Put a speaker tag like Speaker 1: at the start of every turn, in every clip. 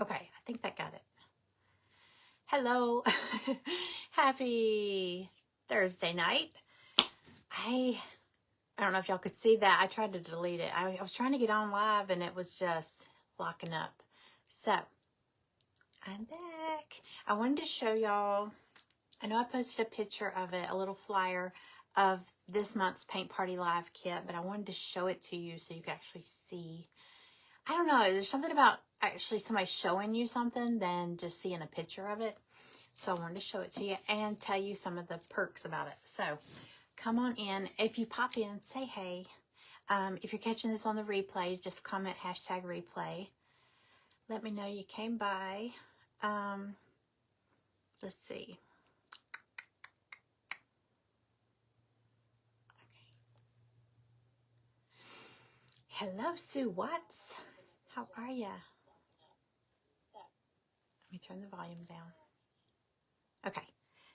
Speaker 1: Okay, I think that got it. Hello. Happy Thursday night. I don't know if y'all could see that. I tried to delete it. I was trying to get on live and it was just locking up. So, I'm back. I wanted to show y'all, I know I posted a picture of it, a little flyer of this month's Paint Party Live kit, but I wanted to show it to you so you can actually see. I don't know, there's something about actually somebody showing you something than just seeing a picture of it. So I wanted to show it to you and tell you some of the perks about it. So come on in. If you pop in, say hey. If you're catching this on the replay, just comment #replay. Let me know you came by. Let's see. Okay. Hello, Sue Watts. How are ya? Let me turn the volume down. Okay.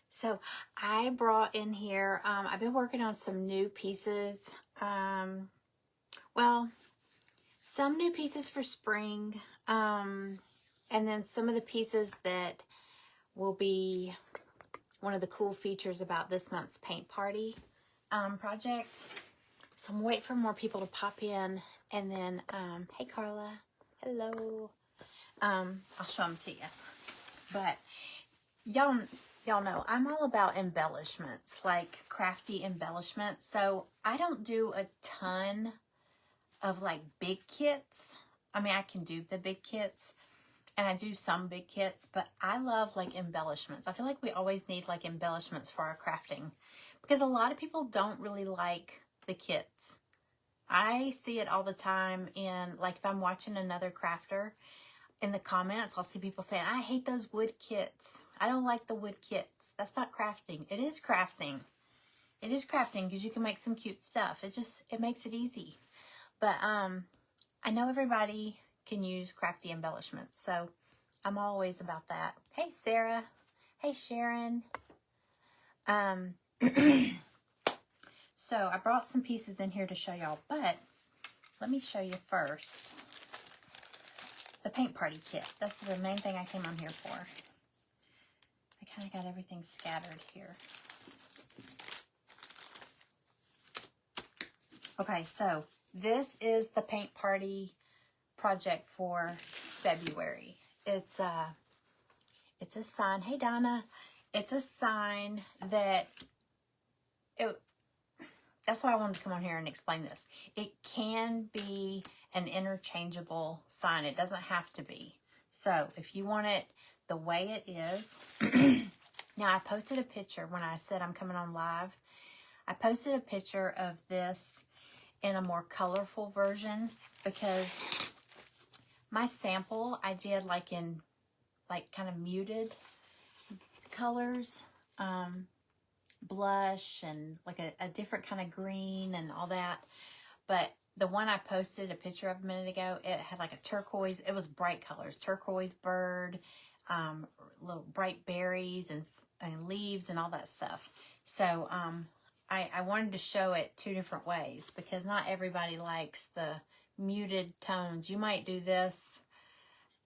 Speaker 1: So I brought in here, I've been working on some new pieces. Well, some new pieces for spring, and then some of the pieces that will be one of the cool features about this month's Paint Party project. So I'm waiting for more people to pop in, and then, hey Carla, hello. I'll show them to you. But y'all know I'm all about embellishments, like crafty embellishments. So I don't do a ton of like big kits. I mean, I can do the big kits and I do some big kits, but I love like embellishments. I feel like we always need like embellishments for our crafting because a lot of people don't really like the kits. I see it all the time in, like, if I'm watching another crafter, in the comments, I'll see people saying, I hate those wood kits. I don't like the wood kits. That's not crafting. It is crafting. It is crafting because you can make some cute stuff. It makes it easy. But I know everybody can use crafty embellishments, so I'm always about that. Hey, Sarah. Hey, Sharon. So I brought some pieces in here to show y'all, but let me show you first the Paint Party kit. That's the main thing I came on here for. I kind of got everything scattered here. Okay, so this is the Paint Party project for February. It's a sign. Hey, Donna. It's a sign that that's why I wanted to come on here and explain this. It can be an interchangeable sign. It doesn't have to be. So if you want it the way it is, now I posted a picture when I said I'm coming on live. I posted a picture of this in a more colorful version because my sample I did like in like kind of muted colors. Blush and like a different kind of green and all that. But the one I posted a picture of a minute ago, it had like a turquoise. It was bright colors, turquoise bird, little bright berries and leaves and all that stuff. So I wanted to show it two different ways because not everybody likes the muted tones. You might do this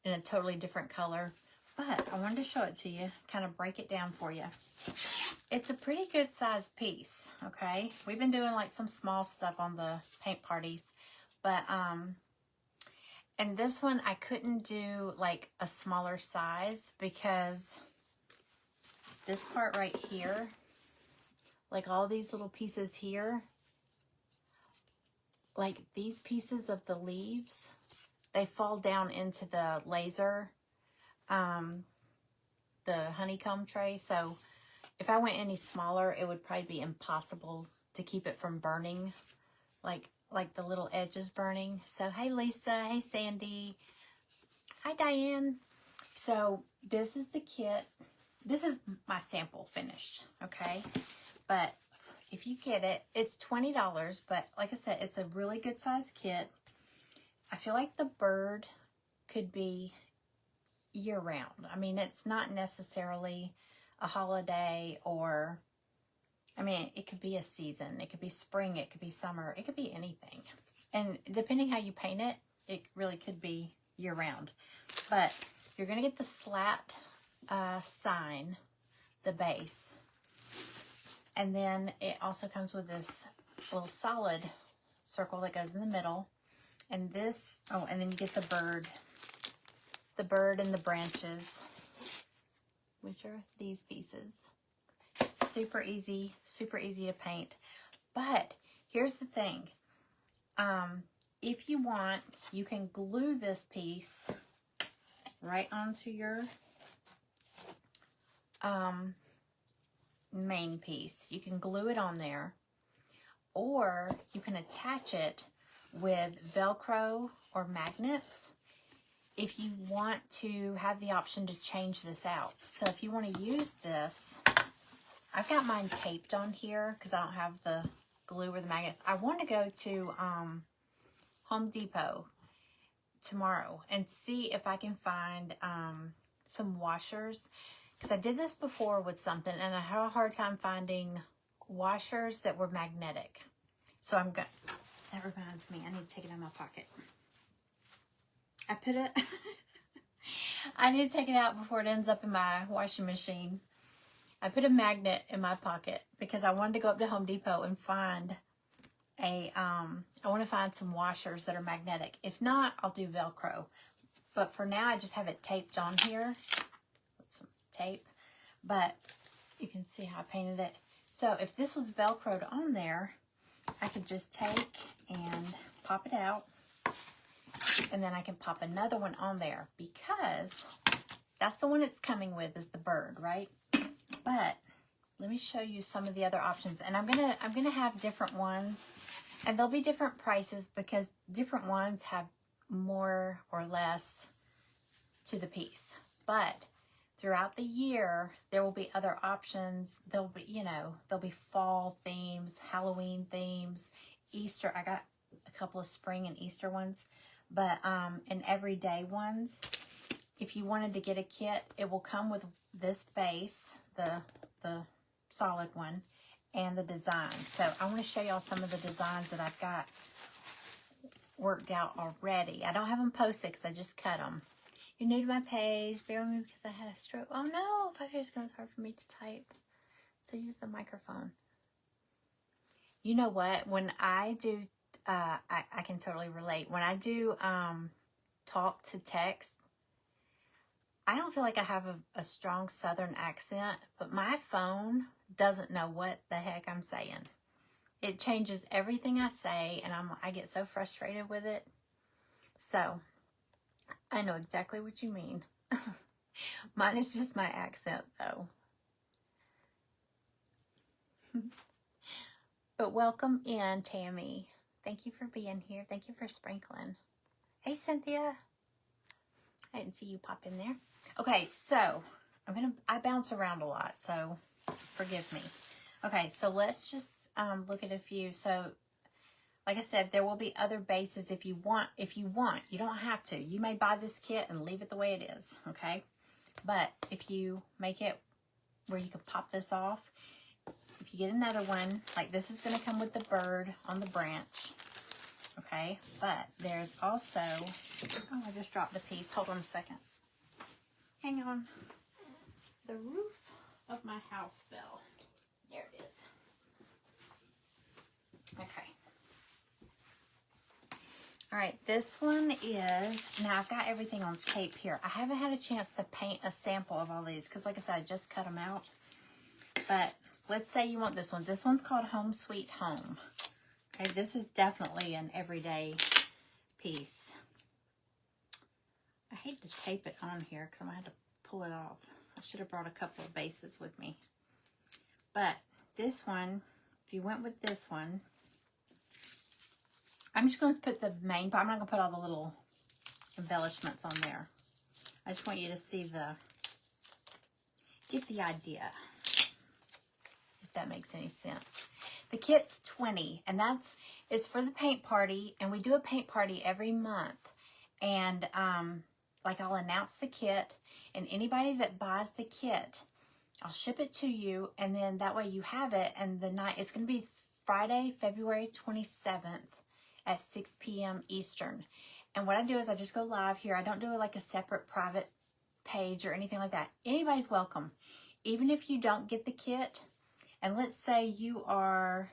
Speaker 1: in a totally different color, but I wanted to show it to you, kind of break it down for you. It's a pretty good sized piece, okay? We've been doing like some small stuff on the paint parties, but, and this one I couldn't do like a smaller size because this part right here, like all these little pieces here, like these pieces of the leaves, they fall down into the laser, the honeycomb tray. So if I went any smaller, it would probably be impossible to keep it from burning, like the little edges burning. So, hey, Lisa. Hey, Sandy. Hi, Diane. So, this is the kit. This is my sample finished, okay? But if you get it, it's $20. But like I said, it's a really good size kit. I feel like the bird could be year-round. I mean, it's not necessarily a holiday or, I mean, it could be a season. It could be spring. It could be summer. It could be anything. And depending how you paint it, it really could be year-round. But you're going to get the slat sign, the base. And then it also comes with this little solid circle that goes in the middle. And this, oh, and then you get the bird and the branches, which are these pieces. Super easy to paint. But here's the thing. If you want, you can glue this piece right onto your main piece. You can glue it on there, or you can attach it with Velcro or magnets if you want to have the option to change this out. So if you want to use this, I've got mine taped on here because I don't have the glue or the magnets. I want to go to Home Depot tomorrow and see if I can find some washers, because I did this before with something and I had a hard time finding washers that were magnetic. So I'm going, that reminds me, I need to take it out of my pocket. I put it, I need to take it out before it ends up in my washing machine. I put a magnet in my pocket because I wanted to go up to Home Depot and find I want to find some washers that are magnetic. If not, I'll do Velcro. But for now, I just have it taped on here with some tape. But you can see how I painted it. So if this was Velcroed on there, I could just take and pop it out. And then I can pop another one on there, because that's the one it's coming with, is the bird, right? But let me show you some of the other options. And I'm gonna have different ones, and there'll be different prices because different ones have more or less to the piece. But throughout the year, there will be other options. There'll be, you know, there'll be fall themes, Halloween themes, Easter. I got a couple of spring and Easter ones, but and everyday ones. If you wanted to get a kit, it will come with this base, the solid one, and the design. So I want to show y'all some of the designs that I've got worked out already. I don't have them posted because I just cut them. You're new to my page, bear with me because I had a stroke. Oh no, 5 years ago it's hard for me to type. So use the microphone. You know what? When I do, I can totally relate. When I do talk to text, I don't feel like I have a strong Southern accent, but my phone doesn't know what the heck I'm saying. It changes everything I say, and I get so frustrated with it. So I know exactly what you mean. Mine is just my accent, though. But welcome in, Tammy. Thank you for being here. Thank you for sprinkling. Hey, Cynthia. I didn't see you pop in there. Okay, so I bounce around a lot, so forgive me. Okay, so let's just look at a few. So, like I said, there will be other bases if you want. You don't have to. You may buy this kit and leave it the way it is, okay? But if you make it where you can pop this off, if you get another one, like this is going to come with the bird on the branch, okay? But there's also, oh, I just dropped a piece. Hold on a second. Hang on. The roof of my house fell. There it is. Okay. All right, this one is, now I've got everything on tape here. I haven't had a chance to paint a sample of all these because, like I said, I just cut them out. But let's say you want this one. This one's called Home Sweet Home. Okay, this is definitely an everyday piece. I hate to tape it on here because I'm going to have to pull it off. I should have brought a couple of bases with me. But this one, if you went with this one, I'm just going to put the main part. I'm not going to put all the little embellishments on there. I just want you to see get the idea, if that makes any sense. The kit's $20, and it's for the paint party, and we do a paint party every month. And like I'll announce the kit, and anybody that buys the kit, I'll ship it to you, and then that way you have it. And the night, it's going to be Friday, February 27th at 6 p.m. Eastern. And what I do is I just go live here. I don't do like a separate private page or anything like that, anybody's welcome. Even if you don't get the kit, and let's say you are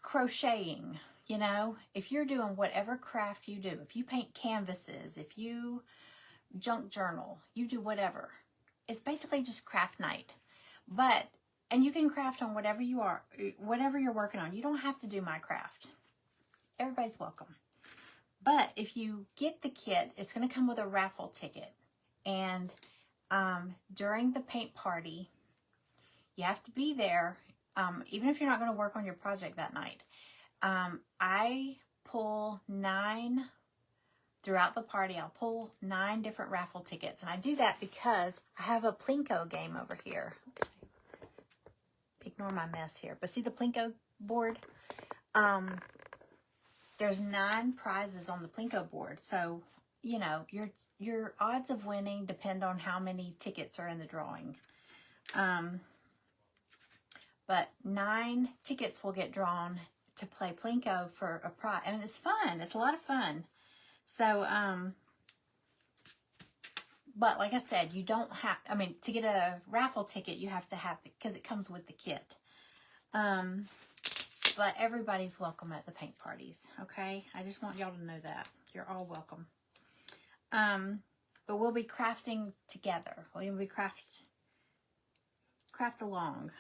Speaker 1: crocheting, you know, if you're doing whatever craft you do, if you paint canvases, if you junk journal, you do whatever, it's basically just craft night. But, and you can craft on whatever you're working on. You don't have to do my craft. Everybody's welcome. But if you get the kit, it's going to come with a raffle ticket. And during the paint party, you have to be there, even if you're not going to work on your project that night. I pull 9 throughout the party. I'll pull 9 different raffle tickets. And I do that because I have a Plinko game over here. Ignore my mess here. But see the Plinko board? There's 9 prizes on the Plinko board. So, you know, your odds of winning depend on how many tickets are in the drawing. But 9 tickets will get drawn to play Plinko for a prize. And it's fun. It's a lot of fun. So, but like I said, you don't have, I mean, to get a raffle ticket, you have to have, because it comes with the kit. But everybody's welcome at the paint parties, okay? I just want y'all to know that. You're all welcome. But we'll be crafting together. We'll be craft along.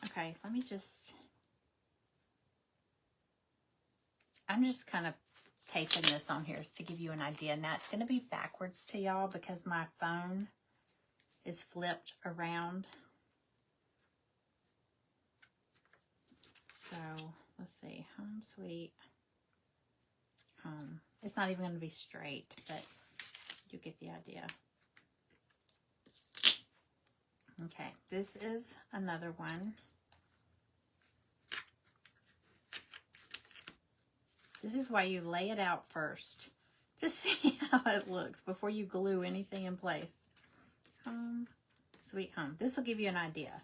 Speaker 1: Okay, let me just, I'm just kind of taping this on here to give you an idea. Now it's going to be backwards to y'all because my phone is flipped around. So let's see, home sweet home. It's not even going to be straight, but you get the idea. Okay, this is another one. This is why you lay it out first. Just see how it looks before you glue anything in place. Home, sweet home. This will give you an idea.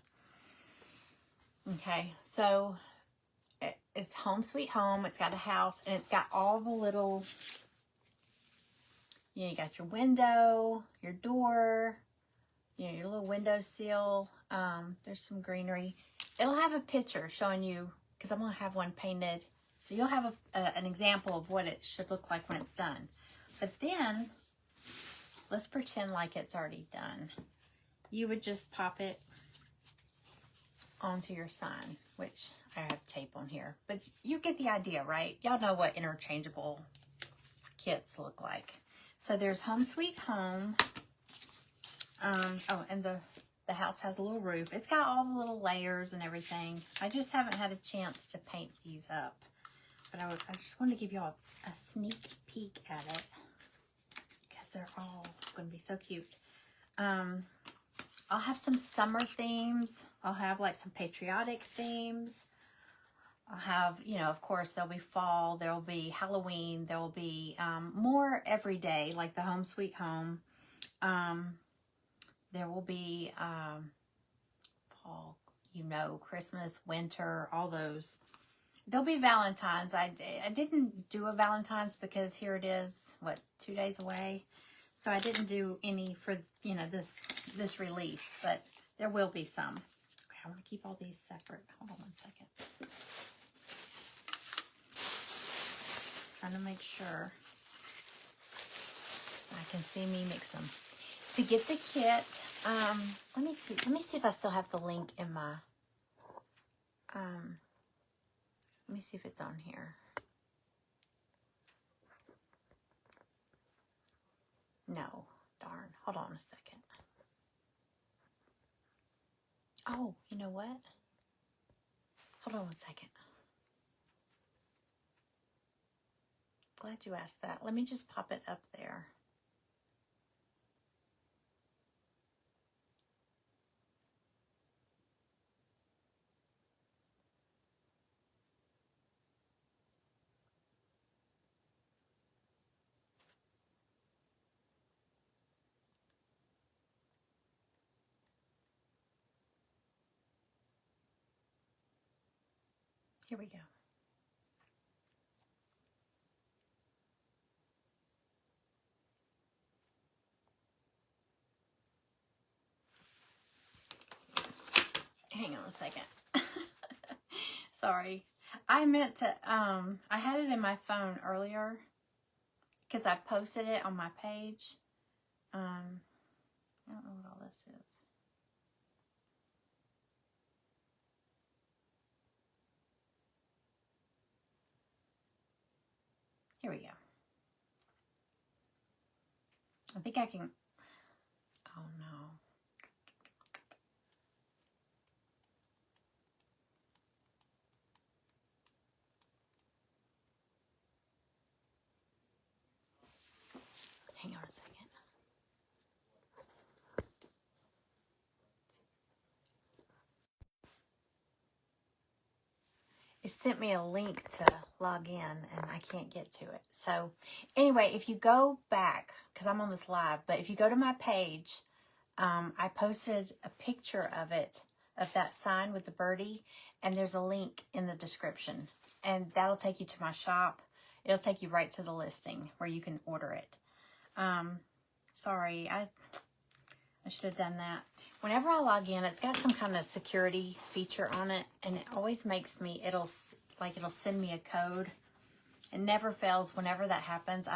Speaker 1: Okay, so it's home sweet home. It's got a house and it's got all the little, you know, you got your window, your door, you know, your little window sill. There's some greenery. It'll have a picture showing you, because I'm going to have one painted. So you'll have an example of what it should look like when it's done. But then, let's pretend like it's already done. You would just pop it onto your sign, which I have tape on here. But you get the idea, right? Y'all know what interchangeable kits look like. So there's Home Sweet Home. Oh, and the house has a little roof. It's got all the little layers and everything. I just haven't had a chance to paint these up. But I just wanted to give y'all a sneak peek at it, because they're all going to be so cute. I'll have some summer themes. I'll have like some patriotic themes. I'll have, you know, of course, there'll be fall. There'll be Halloween. There'll be more everyday, like the Home Sweet Home. There will be fall, you know, Christmas, winter, all those. There'll be Valentine's. I didn't do a Valentine's because here it is, what, 2 days away. So I didn't do any for, you know, this release, but there will be some. Okay, I want to keep all these separate. Hold on 1 second. Trying to make sure I can see me mix them. To get the kit, let me see if I still have the link in my, let me see if it's on here. No, darn. Hold on a second. Oh, you know what? Hold on 1 second. Glad you asked that. Let me just pop it up there. Here we go. hang on a second. Sorry. I meant to, I had it in my phone earlier because I posted it on my page. I don't know what all this is. Here we go. I think I can, oh no. Hang on a second. It sent me a link to log in and I can't get to it. So anyway, if you go back, because I'm on this live, but if you go to my page, I posted a picture of it, of that sign with the birdie, and there's a link in the description. And that'll take you to my shop. It'll take you right to the listing where you can order it. Sorry, I should have done that. Whenever I log in, it's got some kind of security feature on it, and it always makes me, it'll send me a code. It never fails. Whenever that happens,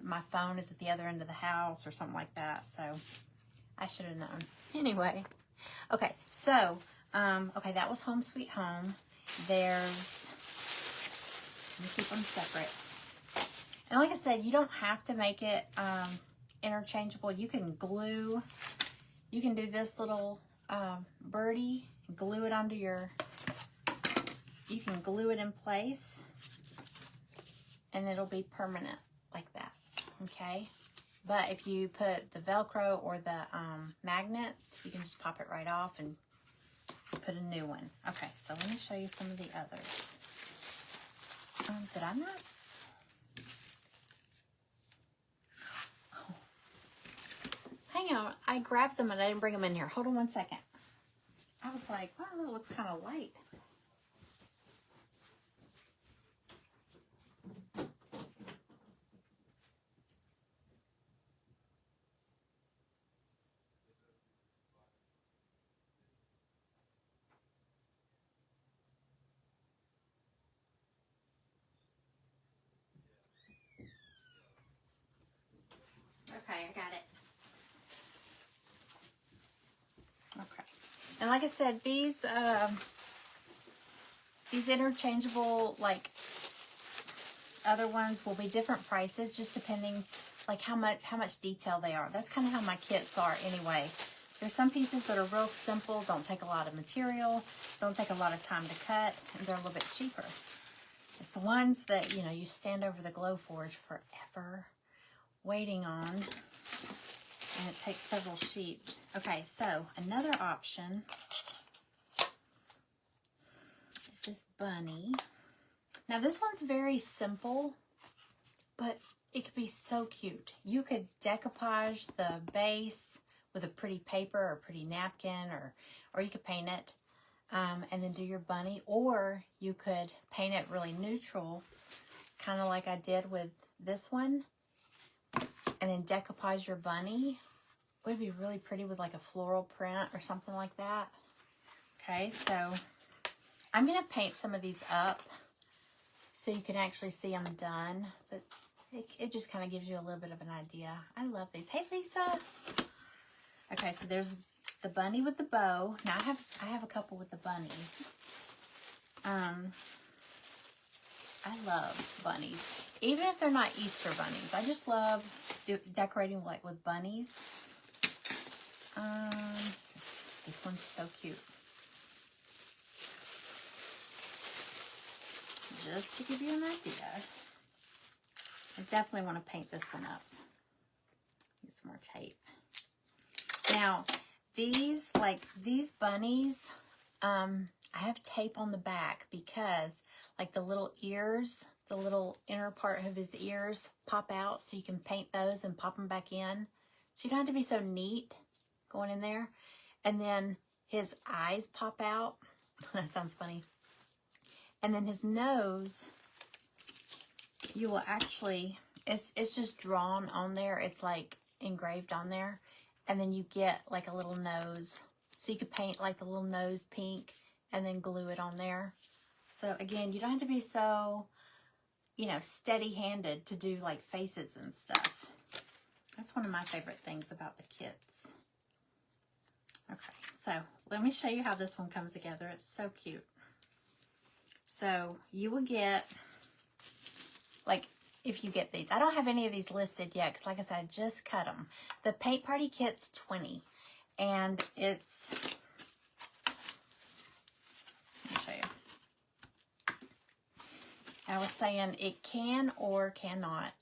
Speaker 1: my phone is at the other end of the house or something like that. So I should have known. Anyway, okay. So, okay, that was Home Sweet Home. There's, let me keep them separate. And like I said, you don't have to make it interchangeable. You can glue. You can do this little birdie, glue it onto your, you can glue it in place and it'll be permanent like that, okay? But if you put the Velcro or the magnets, you can just pop it right off and put a new one. Okay, so let me show you some of the others. Did I not? Hang on, I grabbed them and I didn't bring them in here. Hold on one second. I was like, wow, that looks kind of light. Okay, I got it. Okay. And like I said, these interchangeable, like other ones, will be different prices just depending like how much detail they are. That's kind of how my kits are anyway. There's some pieces that are real simple, don't take a lot of material, don't take a lot of time to cut, and they're a little bit cheaper. It's the ones that, you know, you stand over the Glowforge forever waiting on, and it takes several sheets. Okay, so another option is this bunny. Now this one's very simple, but it could be so cute. You could decoupage the base with a pretty paper or a pretty napkin, or you could paint it and then do your bunny, or you could paint it really neutral, kind of like I did with this one, and then decoupage your bunny. It would be really pretty with like a floral print or something like that. Okay, so I'm going to paint some of these up so you can actually see them done, but it just kind of gives you a little bit of an idea. I love these. Hey, Lisa. Okay, so there's the bunny with the bow. Now I have a couple with the bunnies. I love bunnies, even if they're not Easter bunnies. I just love decorating like with bunnies. This one's so cute. Just to give you an idea, I definitely want to paint this one up. Get some more tape. Now, these bunnies, I have tape on the back because like the little ears, the little inner part of his ears pop out, so you can paint those and pop them back in. So you don't have to be so neat going in there. And then his eyes pop out. That sounds funny. And then his nose, you will actually, it's just drawn on there. It's like engraved on there. And then you get like a little nose So you could paint like the little nose pink and then glue it on there. So again, you don't have to be so, you know, steady-handed to do like faces and stuff. That's one of my favorite things about the kits. Okay, so let me show you how this one comes together. It's so cute. So you will get, like, if you get these. I don't have any of these listed yet because, like I said, I just cut them. The Paint Party kit's $20. And it's, let me show you. I was saying it can or cannot.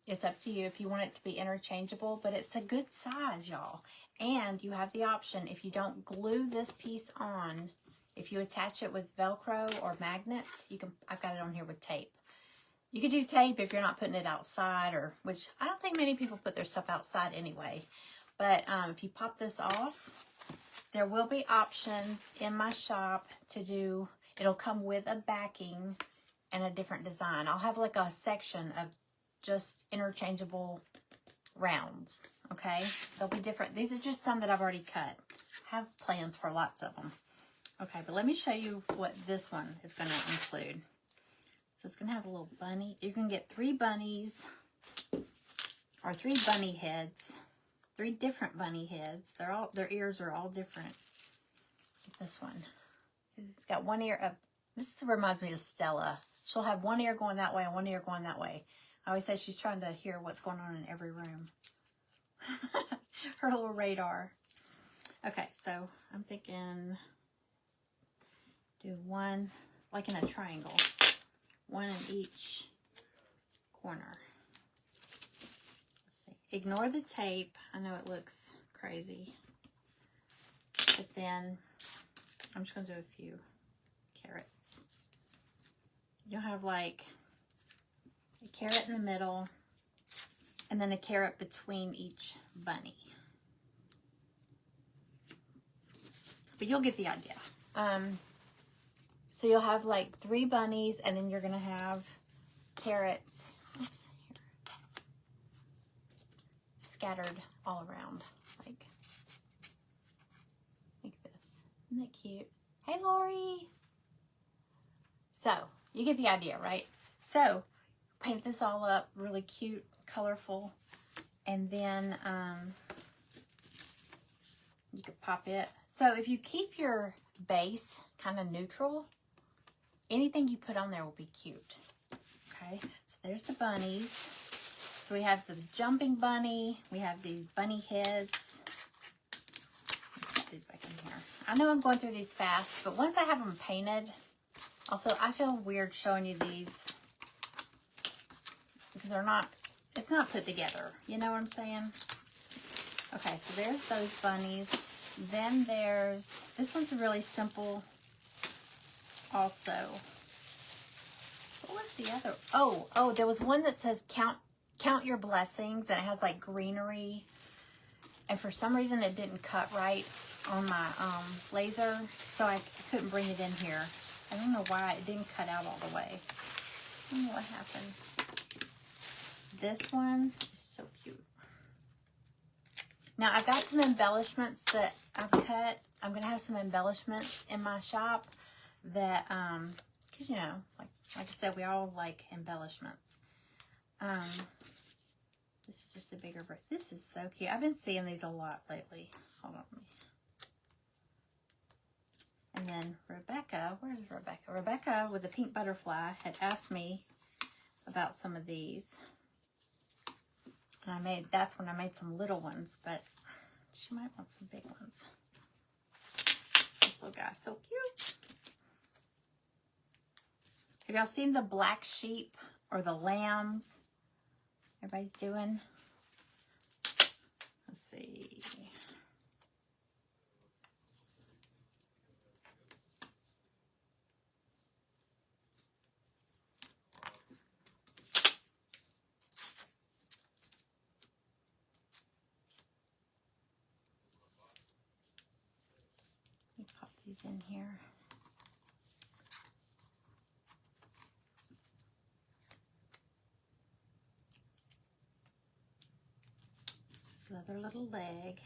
Speaker 1: It's up to you if you want it to be interchangeable, but it's a good size, y'all. And you have the option, if you don't glue this piece on, if you attach it with Velcro or magnets, you can, I've got it on here with tape. You could do tape if you're not putting it outside, or, which I don't think many people put their stuff outside anyway. But if you pop this off, there will be options in my shop to do, it'll come with a backing and a different design. I'll have like a section of just interchangeable rounds, okay? They'll be different. These are just some that I've already cut. I have plans for lots of them. Okay, but let me show you what this one is going to include. So it's going to have a little bunny. You can get 3 bunnies, or 3 bunny heads. 3 different bunny heads. Their ears are all different. This one. It's got one ear up. This reminds me of Stella. She'll have one ear going that way and one ear going that way. I always say she's trying to hear what's going on in every room. Her little radar. Okay, so I'm thinking do one, like in a triangle. One in each corner. Let's see. Ignore the tape. I know it looks crazy. But then I'm just going to do a few carrots. You'll have like a carrot in the middle and then a carrot between each bunny. But you'll get the idea. So you'll have like 3 bunnies and then you're going to have carrots. Oops, here. Scattered all around like this. Isn't that cute? Hey, Lori. So you get the idea, right? So paint this all up really cute, colorful, and then you could pop it. So if you keep your base kind of neutral, anything you put on there will be cute. Okay, so there's the bunnies. So we have the jumping bunny. We have these bunny heads. Put these back in here. I know I'm going through these fast, but once I have them painted, I feel weird showing you these because they're not, it's not put together. You know what I'm saying? Okay, so there's those bunnies. Then there's, this one's really simple also. What was the other? Oh, there was one that says count your blessings, and it has like greenery. And for some reason it didn't cut right on my laser, so I couldn't bring it in here. I don't know why it didn't cut out all the way. I don't know what happened. This one is so cute. Now I've got some embellishments that I've cut. I'm gonna have some embellishments in my shop that, cause you know, like I said, we all like embellishments. This is just a bigger brick. This is so cute. I've been seeing these a lot lately. Hold on. And then Rebecca, where's Rebecca? Rebecca with the pink butterfly had asked me about some of these. And that's when I made some little ones, but she might want some big ones. This little guy's so cute. Have y'all seen the black sheep or the lambs? Everybody's doing. Let's see. Let me pop these in here. Another little leg.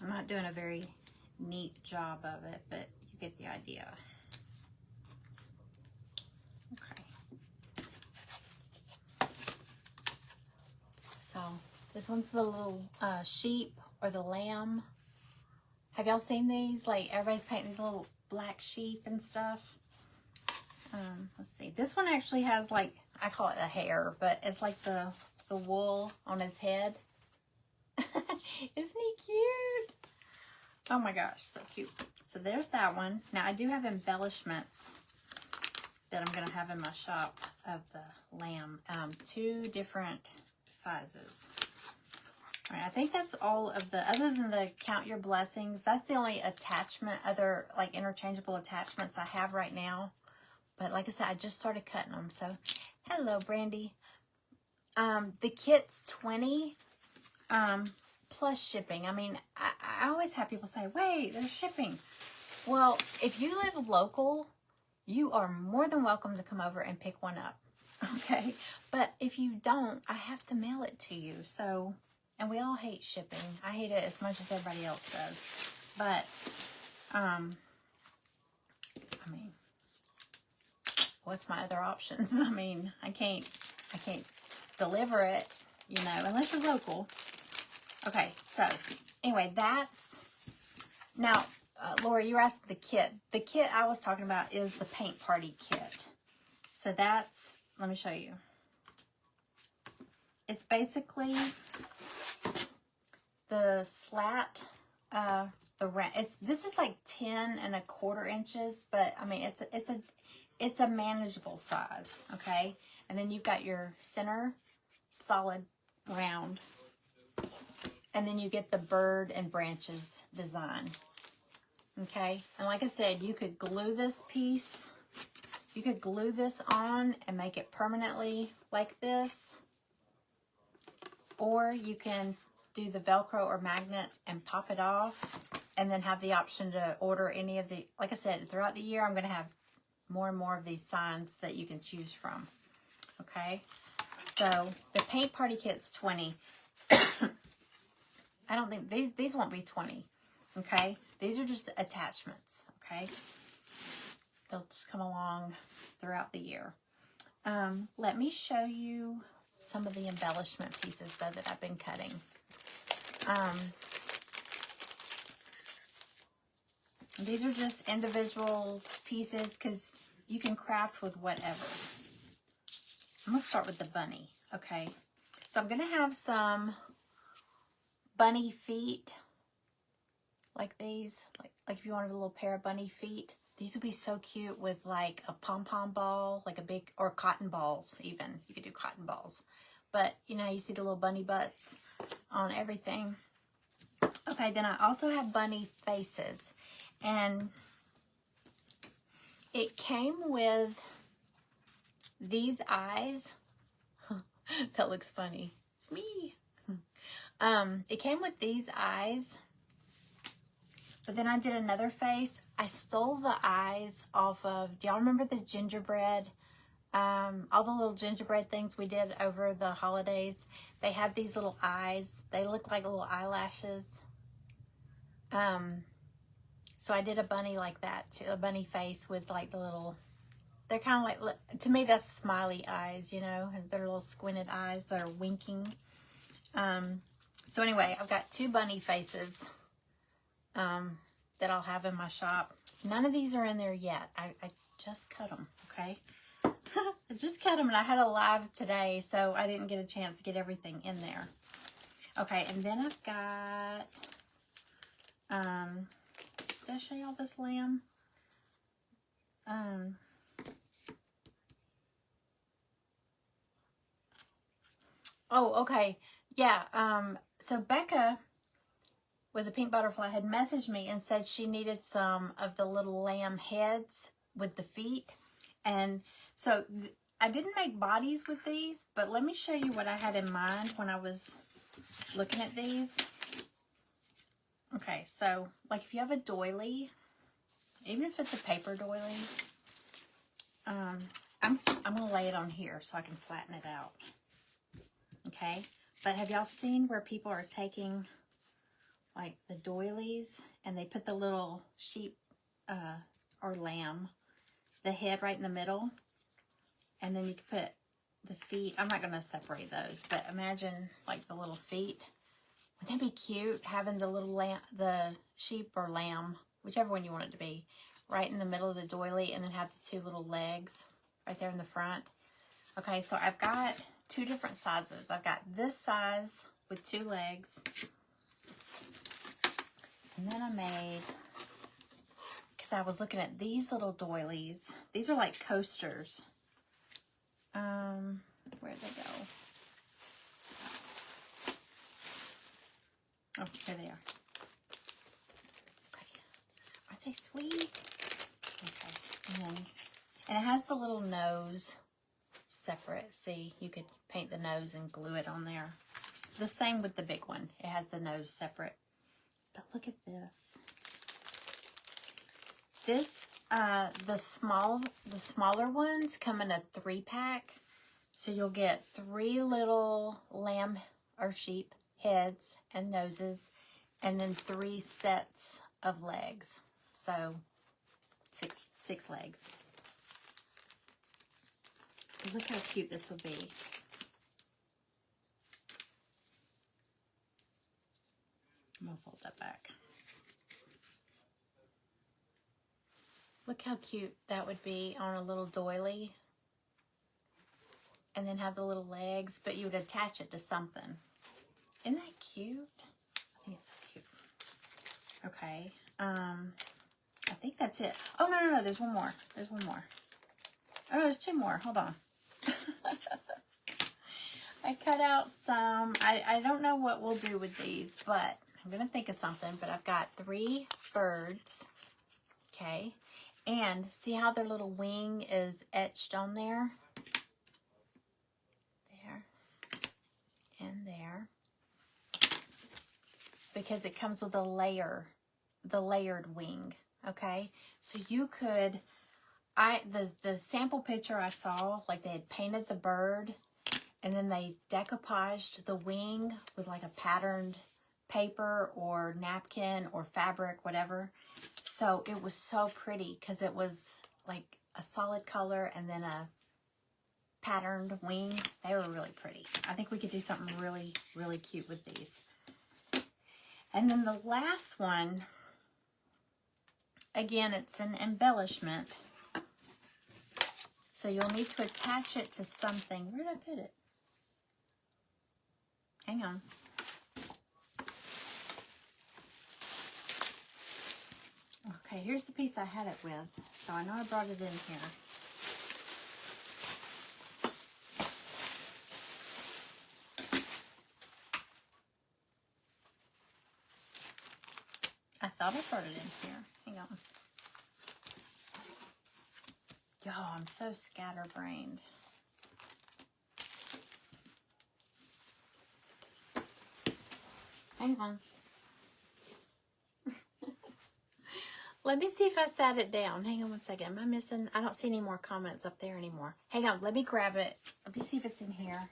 Speaker 1: I'm not doing a very neat job of it, but you get the idea. Okay. So this one's the little sheep or the lamb. Have y'all seen these? Like everybody's painting these little black sheep and stuff. Let's see. This one actually has like, I call it a hair, but it's like the wool on his head. Isn't he cute? Oh my gosh, so cute. So there's that one. Now I do have embellishments that I'm gonna have in my shop of the lamb. 2 different sizes. All right, I think that's all of the, other than the Count Your Blessings, that's the only attachment, other like interchangeable attachments I have right now. But like I said, I just started cutting them. So, hello, Brandy. The kit's $20 plus shipping. I mean, I always have people say, wait, there's shipping. Well, if you live local, you are more than welcome to come over and pick one up. Okay? But if you don't, I have to mail it to you. So, and we all hate shipping. I hate it as much as everybody else does. But, I mean, what's my other options? I mean, I can't deliver it, you know, unless you're local. Okay, so anyway, that's, now, Laura, you asked the kit. The kit I was talking about is the paint party kit. So that's, let me show you. It's basically the slat, this is like 10 1/4 inches, but I mean, it's a manageable size, okay? And then you've got your center solid round. And then you get the bird and branches design. Okay? And like I said, you could glue this piece. You could glue this on and make it permanently like this. Or you can do the Velcro or magnets and pop it off. And then have the option to order any of the, like I said, throughout the year, I'm going to have more and more of these signs that you can choose from. Okay? So the paint party kit's $20. I don't think these won't be $20. Okay, these are just attachments. Okay, they'll just come along throughout the year. Let me show you some of the embellishment pieces though that I've been cutting. These are just individual pieces because you can craft with whatever. I'm gonna start with the bunny. Okay, so I'm gonna have some bunny feet like these, like if you wanted a little pair of bunny feet, these would be so cute with like a pom-pom ball, like a big, or cotton balls even. You could do cotton balls. But you know, you see the little bunny butts on everything. Okay, then I also have bunny faces, and it came with these eyes. That looks funny. It's me. It came with these eyes, but then I did another face. I stole the eyes off of, do y'all remember the gingerbread? All the little gingerbread things we did over the holidays. They had these little eyes. They look like little eyelashes. So I did a bunny like that, too, a bunny face with like the little, they're kind of like, to me that's smiley eyes, you know, they're little squinted eyes that are winking. So anyway, I've got 2 bunny faces that I'll have in my shop. None of these are in there yet. I just cut them, okay? I just cut them, and I had a live today, so I didn't get a chance to get everything in there. Okay, and then I've got, did I show y'all this lamb? Oh, okay. Yeah, so Becca with the pink butterfly had messaged me and said she needed some of the little lamb heads with the feet. And so I didn't make bodies with these, but let me show you what I had in mind when I was looking at these. Okay, so like if you have a doily, even if it's a paper doily, I'm gonna lay it on here so I can flatten it out. Okay, but have y'all seen where people are taking like the doilies, and they put the little sheep or lamb, the head right in the middle, and then you can put the feet. I'm not going to separate those, but imagine like the little feet. Would that be cute, having the little lamb, the sheep or lamb, whichever one you want it to be, right in the middle of the doily, and then have the two little legs right there in the front? Okay, so I've got two different sizes. I've got this size with two legs, and then I made, because I was looking at these little doilies. These are like coasters. Where'd they go? Oh, here they are. Okay. Aren't they sweet? Okay. And it has the little nose separate. See, you could paint the nose and glue it on there. The same with the big one. It has the nose separate. But look at this. This, the smaller ones come in a 3-pack. So you'll get 3 little lamb or sheep heads and noses, and then 3 sets of legs. So six legs. Look how cute this would be. I'm gonna fold that back. Look how cute that would be on a little doily. And then have the little legs, but you would attach it to something. Isn't that cute? I think it's so cute. Okay. I think that's it. Oh, no. There's one more. There's one more. Oh, no, there's 2 more. Hold on. I cut out some. I don't know what we'll do with these, but I'm going to think of something. But I've got 3 birds. Okay. And see how their little wing is etched on there? There. And there. Because it comes with a layer, the layered wing. Okay. So you could, the sample picture I saw, like they had painted the bird and then they decoupaged the wing with like a patterned paper or napkin or fabric, whatever. So it was so pretty because it was like a solid color and then a patterned wing. They were really pretty. I think we could do something really, really cute with these. And then the last one, again, it's an embellishment. So you'll need to attach it to something. Where did I put it? Hang on. Okay, here's the piece I had it with. So I know I brought it in here. I thought I brought it in here. Hang on. Yo, I'm so scatterbrained. Hang on. Let me see if I sat it down. Hang on one second. Am I missing? I don't see any more comments up there anymore. Hang on. Let me grab it. Let me see if it's in here.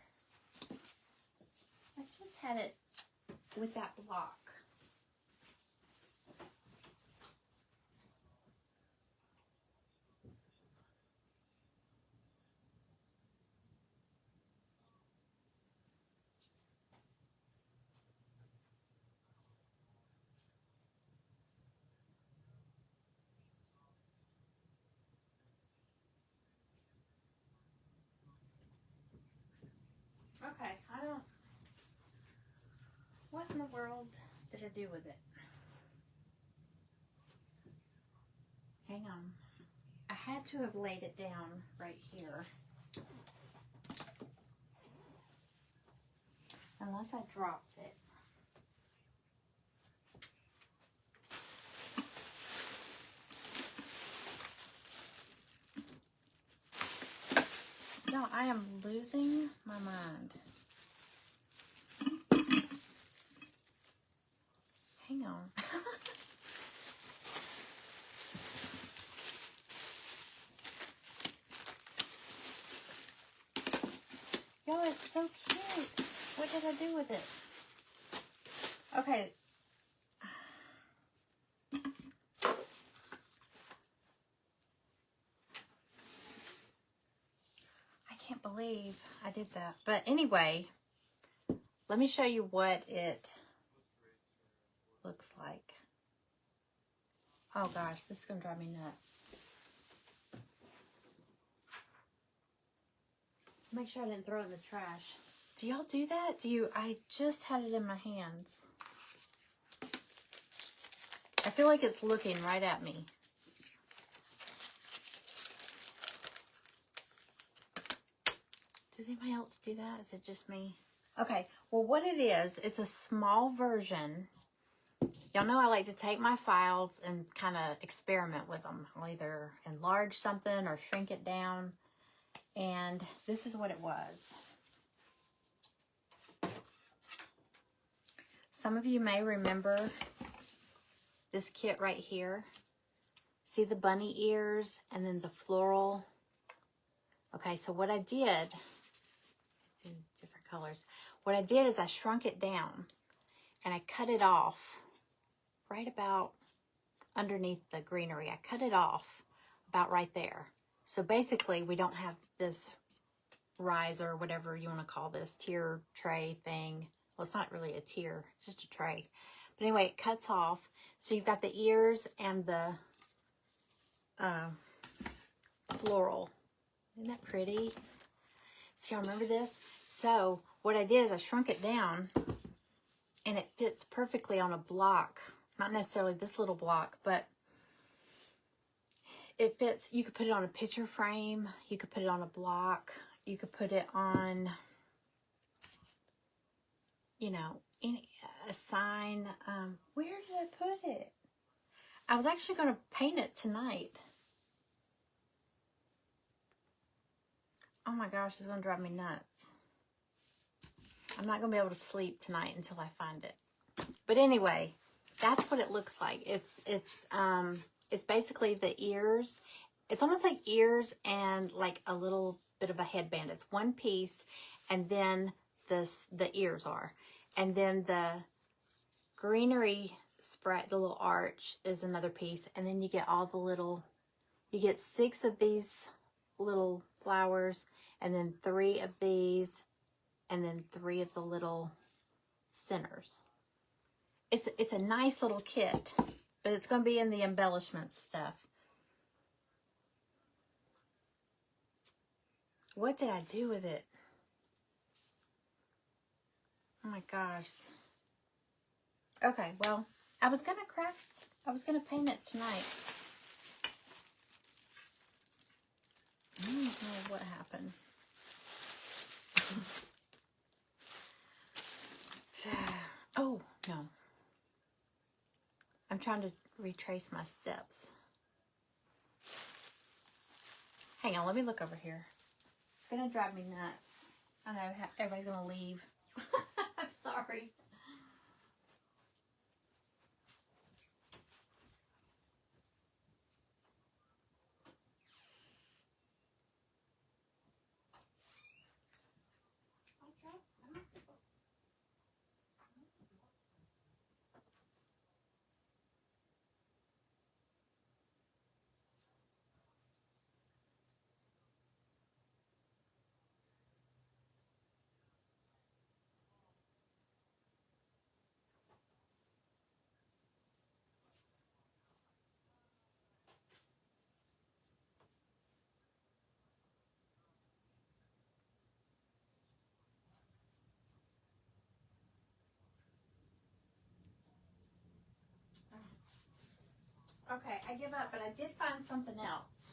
Speaker 1: I just had it with that block. Okay, what in the world did I do with it? Hang on. I had to have laid it down right here. Unless I dropped it. No, I am losing my mind. Hang on. Yo, it's so cute. What did I do with it? Okay. can't believe I did that. But anyway, let me show you what it looks like. Oh gosh, this is going to drive me nuts. Make sure I didn't throw it in the trash. Do y'all do that? I just had it in my hands. I feel like it's looking right at me. Does anybody else do that? Is it just me? Okay, well what it is, it's a small version. Y'all know I like to take my files and kind of experiment with them. I'll either enlarge something or shrink it down. And this is what it was. Some of you may remember this kit right here. See the bunny ears and then the floral. Okay, so what I did, it's in different colors. What I did is I shrunk it down and I cut it off right about underneath the greenery. I cut it off about right there. So basically we don't have this riser, or whatever you want to call this, tier tray thing. Well, it's not really a tier, it's just a tray. But anyway, it cuts off. So you've got the ears and the floral. Isn't that pretty? So y'all remember this? So what I did is I shrunk it down and it fits perfectly on a block. Not necessarily this little block, but it fits. You could put it on a picture frame. You could put it on a block. You could put it on, you know, a sign. Where did I put it? I was actually going to paint it tonight. Oh my gosh, it's going to drive me nuts. I'm not going to be able to sleep tonight until I find it. But anyway, that's what it looks like. It's basically the ears. It's almost like ears and like a little bit of a headband. It's one piece, and then the ears are. And then the greenery spread, the little arch, is another piece. And then you get all the little, you get 6 of these little flowers, and then 3 of these, and then 3 of the little centers. It's a nice little kit, but it's going to be in the embellishment stuff. What did I do with it? Oh my gosh. Okay, well, I was going to paint it tonight. I don't know what happened. Oh, no. I'm trying to retrace my steps. Hang on, let me look over here. It's going to drive me nuts. I know, everybody's going to leave. I'm sorry. Okay, I give up, but I did find something else.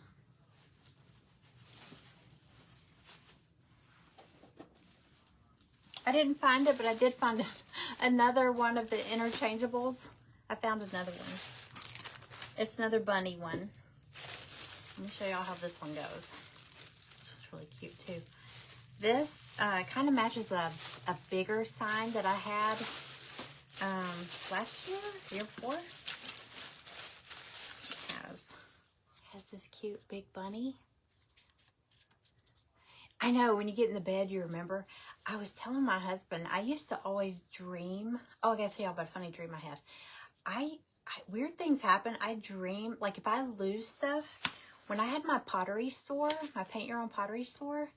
Speaker 1: I didn't find it, but I did find another one of the interchangeables. I found another one. It's another bunny one. Let me show y'all how this one goes. This one's really cute too. This kind of matches a bigger sign that I had last year, the year before. It has this cute big bunny. I know, when you get in the bed, you remember. I was telling my husband, I used to always dream. Oh, I gotta tell y'all about a funny dream I had. Weird things happen. I dream, like if I lose stuff, when I had my pottery store, my paint your own pottery store,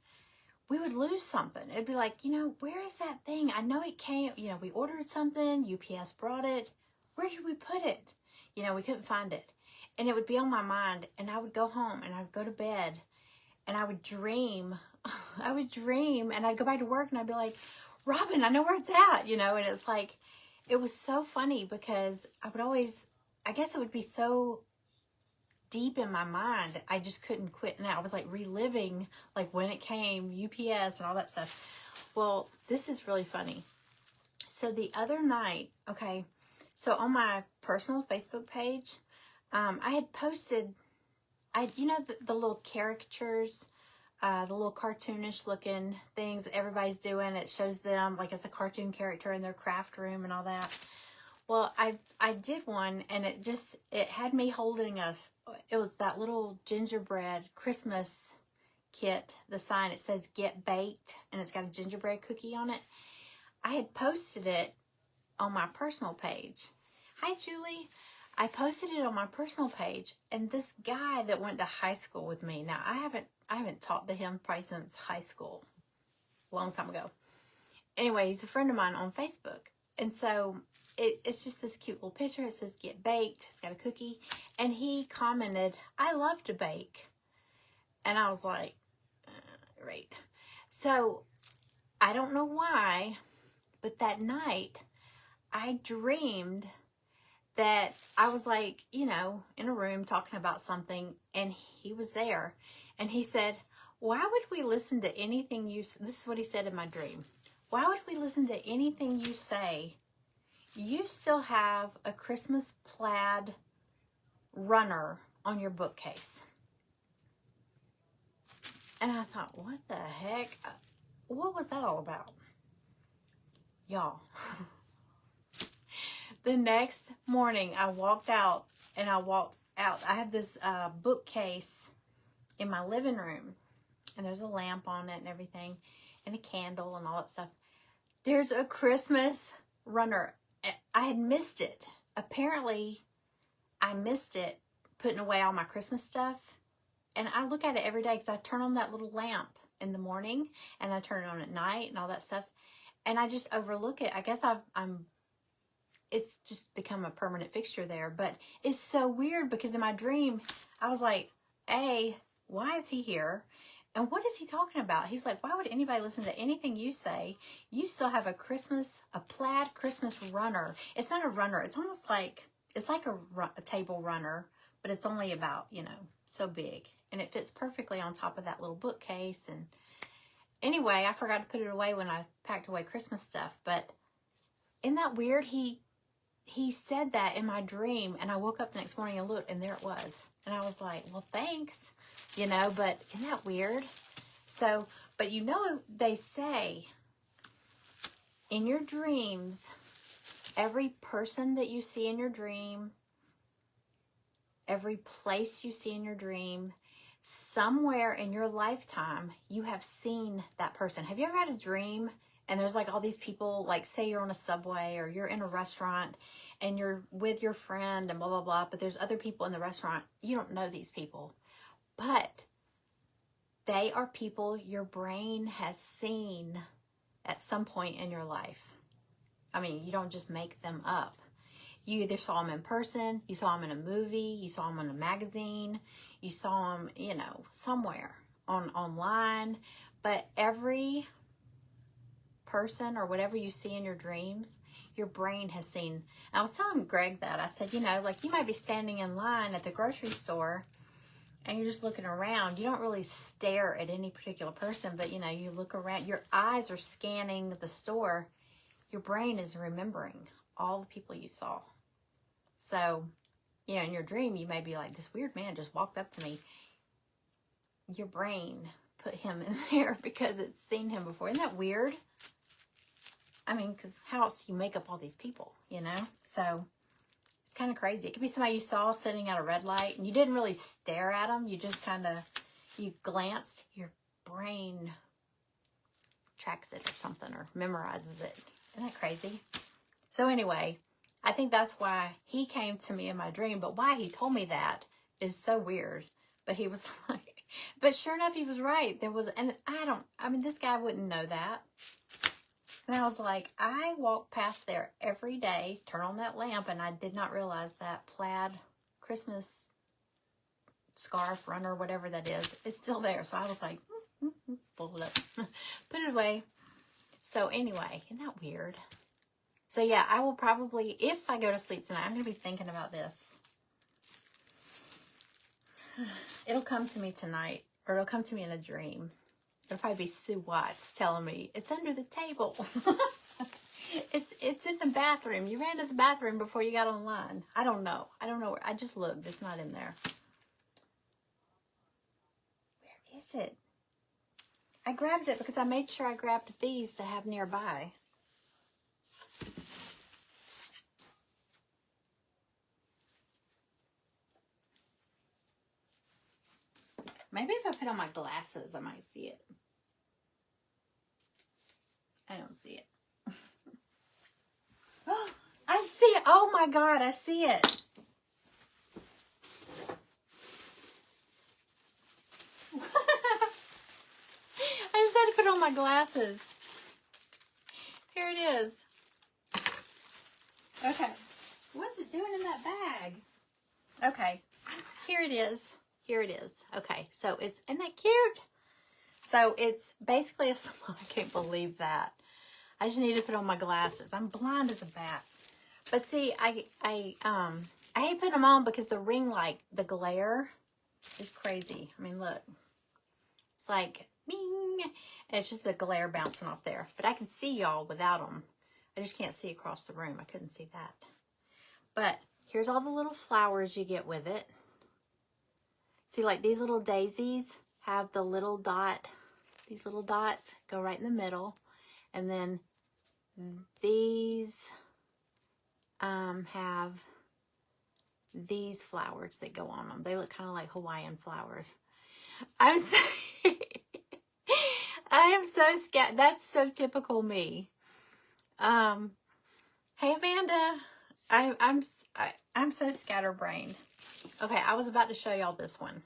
Speaker 1: we would lose something. It'd be like, where is that thing? I know it came, we ordered something, UPS brought it. Where did we put it? We couldn't find it. And it would be on my mind, and I would go home and I would go to bed and I would dream. I would dream, and I'd go back to work and I'd be like, Robin, I know where it's at, and it's like, it was so funny because I guess it would be so deep in my mind, I just couldn't quit. And I was like reliving like when it came, UPS and all that stuff. Well, this is really funny. So the other night, okay, so on my personal Facebook page, I had posted, the little caricatures, the little cartoonish looking things that everybody's doing. It shows them like it's a cartoon character in their craft room and all that. Well, I did one, and it had me holding it was that little gingerbread Christmas kit, the sign, it says Get Baked, and it's got a gingerbread cookie on it. I had posted it on my personal page. Hi, Julie. I posted it on my personal page, and this guy that went to high school with me, now I haven't talked to him probably since high school, a long time ago. Anyway, he's a friend of mine on Facebook, and so it's just this cute little picture. It says Get Baked. It's got a cookie, and he commented, I love to bake. And I was like, right. So I don't know why, but that night I dreamed that I was like, in a room talking about something, and he was there, and he said, why would we listen to anything this is what he said in my dream. Why would we listen to anything you say? You still have a Christmas plaid runner on your bookcase. And I thought, what the heck? What was that all about? Y'all. The next morning, I walked out. I have this bookcase in my living room, and there's a lamp on it and everything, and a candle and all that stuff. There's a Christmas runner. I had missed it. Apparently, I missed it putting away all my Christmas stuff. And I look at it every day because I turn on that little lamp in the morning, and I turn it on at night and all that stuff. And I just overlook it. I guess it's just become a permanent fixture there. But it's so weird because in my dream, I was like, why is he here? And what is he talking about? He was like, why would anybody listen to anything you say? You still have a plaid Christmas runner. It's not a runner. It's almost like, it's like a table runner, but it's only about, so big. And it fits perfectly on top of that little bookcase. And anyway, I forgot to put it away when I packed away Christmas stuff. But isn't that weird? He said that in my dream, and I woke up the next morning and looked, and there it was. And I was like, well, thanks, but isn't that weird? So, but they say in your dreams, every person that you see in your dream, every place you see in your dream, somewhere in your lifetime, you have seen that person. Have you ever had a dream and there's like all these people, like say you're on a subway or you're in a restaurant and you're with your friend and blah, blah, blah, but there's other people in the restaurant. You don't know these people, but they are people your brain has seen at some point in your life. I mean, you don't just make them up. You either saw them in person, you saw them in a movie, you saw them in a magazine, you saw them, somewhere online. But every person or whatever you see in your dreams, your brain has seen. And I was telling Greg that. I said, like you might be standing in line at the grocery store and you're just looking around. You don't really stare at any particular person, but you look around. Your eyes are scanning the store. Your brain is remembering all the people you saw. So, in your dream, you may be like, this weird man just walked up to me. Your brain put him in there because it's seen him before. Isn't that weird? I mean, because how else do you make up all these people, So, it's kind of crazy. It could be somebody you saw sitting at a red light, and you didn't really stare at them. You just you glanced. Your brain tracks it or something, or memorizes it. Isn't that crazy? So anyway, I think that's why he came to me in my dream, but why he told me that is so weird. But he was like, But sure enough, he was right. There was, and I mean, this guy wouldn't know that. And I was like, I walk past there every day, turn on that lamp, and I did not realize that plaid Christmas scarf, runner, whatever that is still there. So I was like, pull it up, put it away. So anyway, isn't that weird? So yeah, I will probably, if I go to sleep tonight, I'm going to be thinking about this. It'll come to me tonight, or it'll come to me in a dream. It'll probably be Sue Watts telling me, it's under the table. It's in the bathroom. You ran to the bathroom before you got online. I don't know. I don't know where. I just looked. It's not in there. Where is it? I grabbed it because I made sure I grabbed these to have nearby. Maybe if I put on my glasses, I might see it. I don't see it. I see it. Oh my God, I see it. I just had to put on my glasses. Here it is. Okay. What's it doing in that bag? Okay. Here it is. Here it is. Okay. So it's, isn't that cute? So it's basically a, I can't believe that. I just need to put on my glasses. I'm blind as a bat. But see, I hate putting them on because the ring light, the glare is crazy. I mean, look. It's like, bing. And it's just the glare bouncing off there. But I can see y'all without them. I just can't see across the room. I couldn't see that. But here's all the little flowers you get with it. See, like these little daisies have the little dot. These little dots go right in the middle. And then these have these flowers that go on them. They look kind of like Hawaiian flowers. I'm so, I am so scared. That's so typical me. Hey Amanda, I'm so scatterbrained. Okay, I was about to show y'all this one.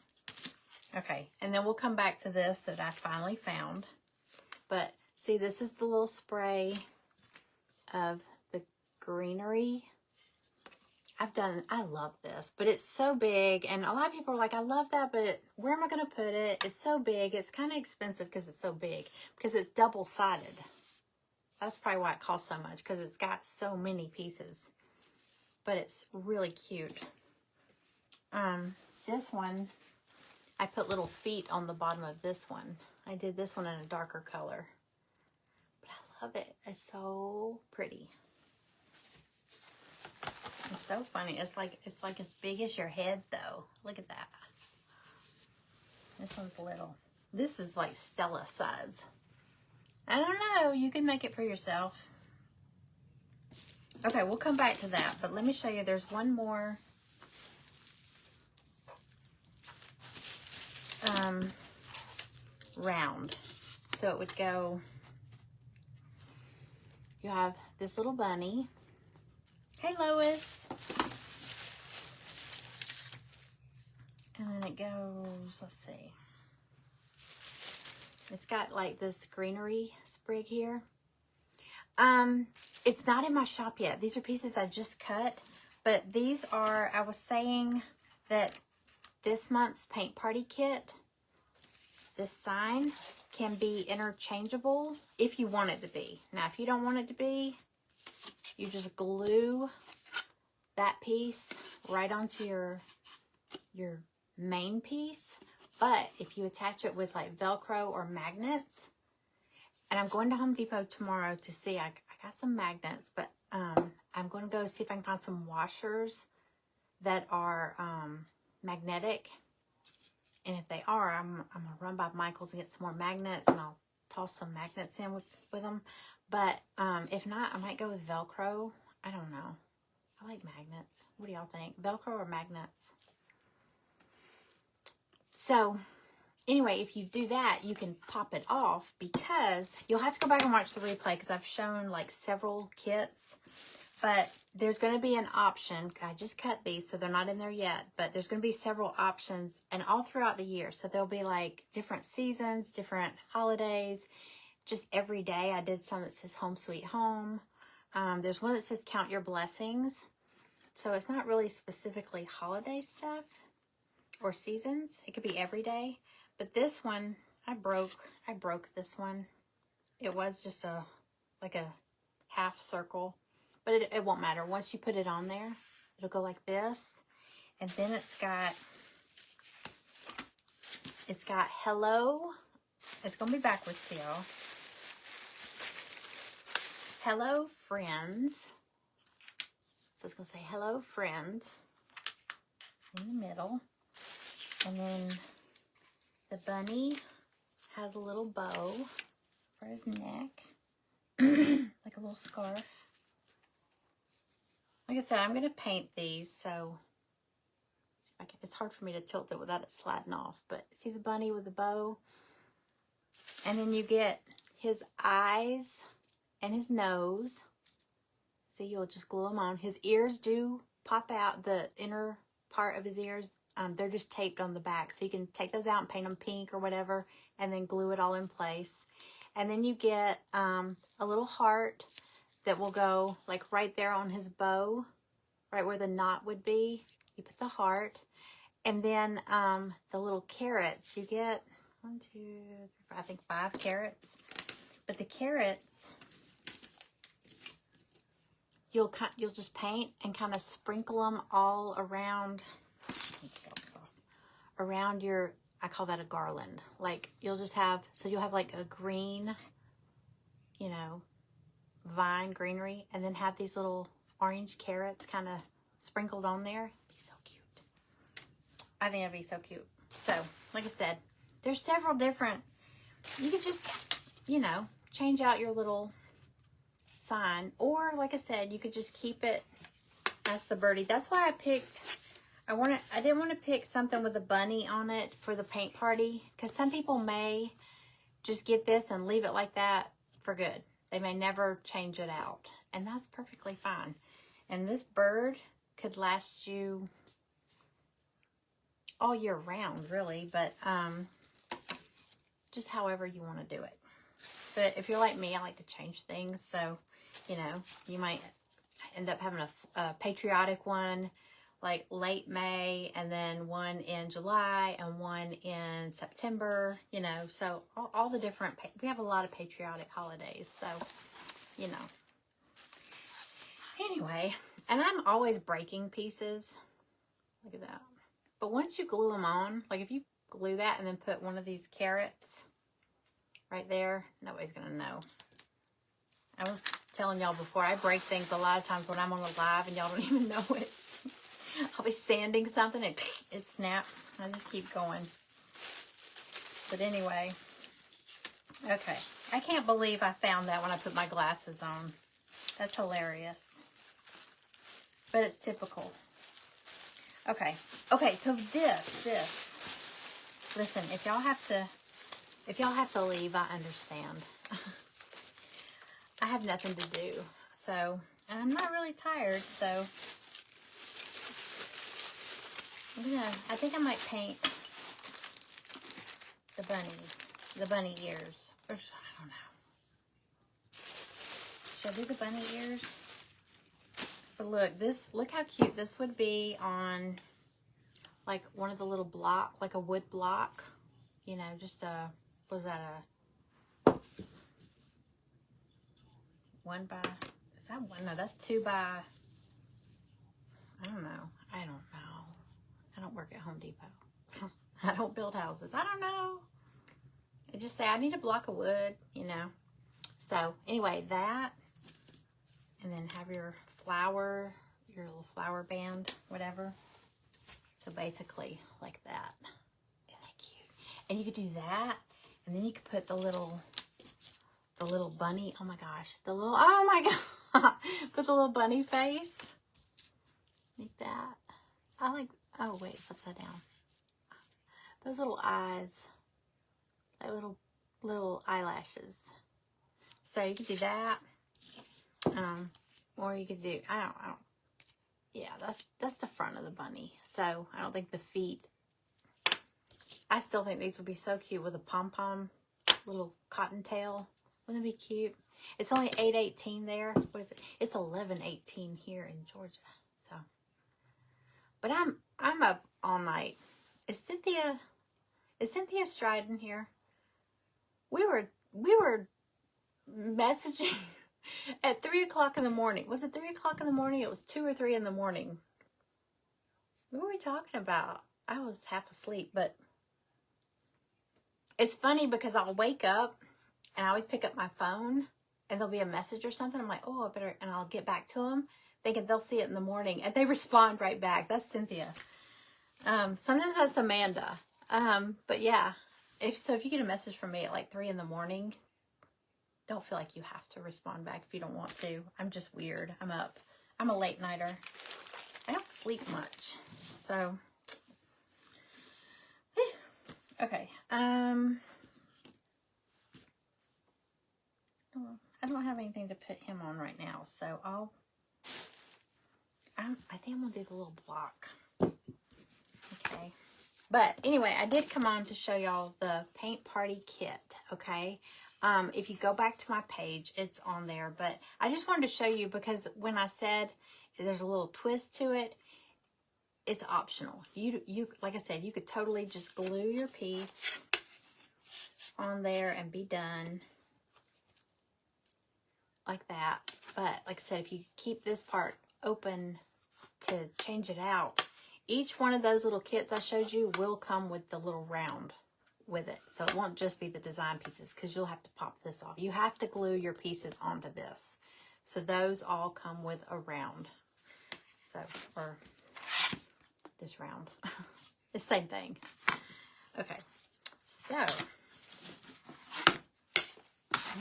Speaker 1: Okay, and then we'll come back to this that I finally found. But see, this is the little spray of the greenery. I love this, but it's so big. And a lot of people are like, I love that, but where am I going to put it? It's so big. It's kind of expensive because it's so big, because it's double-sided. That's probably why it costs so much, because it's got so many pieces. But it's really cute. This one, I put little feet on the bottom of this one. I did this one in a darker color. But I love it. It's so pretty. It's so funny. It's like as big as your head, though. Look at that. This one's little. This is like Stella size. I don't know. You can make it for yourself. Okay, we'll come back to that. But let me show you. There's one more round. So it would go, you have this little bunny. Hey, Lois. And then it goes, let's see. It's got like this greenery sprig here. It's not in my shop yet. These are pieces I just cut, but these are, I was saying that this month's paint party kit, this sign can be interchangeable if you want it to be. Now, if you don't want it to be, you just glue that piece right onto your main piece. But if you attach it with like Velcro or magnets, and I'm going to Home Depot tomorrow to see, I got some magnets, but I'm going to go see if I can find some washers that are magnetic. And if they are, I'm going to run by Michael's and get some more magnets, and I'll toss some magnets in with them. But if not, I might go with Velcro. I don't know. I like magnets. What do y'all think? Velcro or magnets? So anyway, if you do that, you can pop it off, because you'll have to go back and watch the replay, because I've shown like several kits. But there's going to be an option. I just cut these, so they're not in there yet. But there's going to be several options, and all throughout the year. So there'll be like different seasons, different holidays, just every day. I did some that says Home Sweet Home. There's one that says Count Your Blessings. So it's not really specifically holiday stuff or seasons. It could be every day. But this one, I broke this one. It was just like a half circle. But it won't matter. Once you put it on there, it'll go like this. And then it's got hello. It's going to be backwards, y'all. Hello, friends. So it's going to say hello, friends in the middle. And then the bunny has a little bow for his neck. Like a little scarf. Like I said, I'm going to paint these, so see if I can, it's hard for me to tilt it without it sliding off. But see the bunny with the bow? And then you get his eyes and his nose. See, you'll just glue them on. His ears do pop out, the inner part of his ears. They're just taped on the back. So you can take those out and paint them pink or whatever, and then glue it all in place. And then you get a little heart that will go like right there on his bow, right where the knot would be. You put the heart. And then the little carrots. You get 1, 2, 3, 4, I think 5 carrots. But the carrots, you'll just paint and kind of sprinkle them all around. Around your, I call that a garland. Like you'll have like a green, vine greenery, and then have these little orange carrots kind of sprinkled on there. It'd be so cute. I think it'd be so cute. So, like I said, there's several different, you could just, change out your little sign. Or, like I said, you could just keep it as the birdie. That's why I picked, I didn't want to pick something with a bunny on it for the paint party. Because some people may just get this and leave it like that for good. They may never change it out. And that's perfectly fine. And this bird could last you all year round, really. But just however you want to do it. But if you're like me, I like to change things. So, you might end up having a patriotic one like late May, and then one in July, and one in September, so all the different, we have a lot of patriotic holidays, so, Anyway, and I'm always breaking pieces. Look at that. But once you glue them on, like if you glue that and then put one of these carrots right there, nobody's going to know. I was telling y'all before, I break things a lot of times when I'm on a live and y'all don't even know it. I'll be sanding something, it snaps. I just keep going. But anyway, okay. I can't believe I found that when I put my glasses on. That's hilarious. But it's typical. Okay. Okay, so this. Listen, if y'all have to leave, I understand. I have nothing to do. So, and I'm not really tired, so I think I might paint the bunny ears. Or, I don't know. Should I do the bunny ears? But look how cute this would be on like one of the little block, like a wood block. Just was that a 1 by, is that 1? No, that's 2 by, I don't know. I don't work at Home Depot. I don't build houses. I don't know. I just say I need a block of wood, So anyway, that, and then have your little flower band, whatever. So basically like that. Isn't that cute? And you could do that, and then you could put the little bunny. Oh my gosh, oh my god, put the little bunny face like that. Oh wait, it's upside down. Those little eyes, like little eyelashes. So you can do that. Or you could do, I don't, yeah, that's the front of the bunny. So I don't think the feet, I still think these would be so cute with a pom-pom little cottontail. Wouldn't it be cute? It's only $8.18 there. What is it? It's $11.18 here in Georgia. So, but I'm up all night. Is Cynthia Stridon here? We were messaging at 3 o'clock in the morning. Was it 3 o'clock in the morning? It was 2 or 3 in the morning. What were we talking about? I was half asleep, but it's funny because I'll wake up and I always pick up my phone and there'll be a message or something. I'm like, oh, I better, and I'll get back to them thinking they'll see it in the morning, and they respond right back. That's Cynthia. Sometimes that's Amanda. But yeah, if you get a message from me at like 3 in the morning, don't feel like you have to respond back if you don't want to. I'm just weird. I'm up. I'm a late nighter. I don't sleep much. So, okay. I don't have anything to put him on right now, so I think I'm gonna do the little block. Okay. But anyway, I did come on to show y'all the paint party kit. Okay. If you go back to my page, it's on there. But I just wanted to show you because when I said there's a little twist to it, it's optional. You like I said, you could totally just glue your piece on there and be done like that. But like I said, if you keep this part open to change it out, each one of those little kits I showed you will come with the little round with it. So it won't just be the design pieces because you'll have to pop this off. You have to glue your pieces onto this. So those all come with a round. So, or this round. The same thing. Okay. So, I'm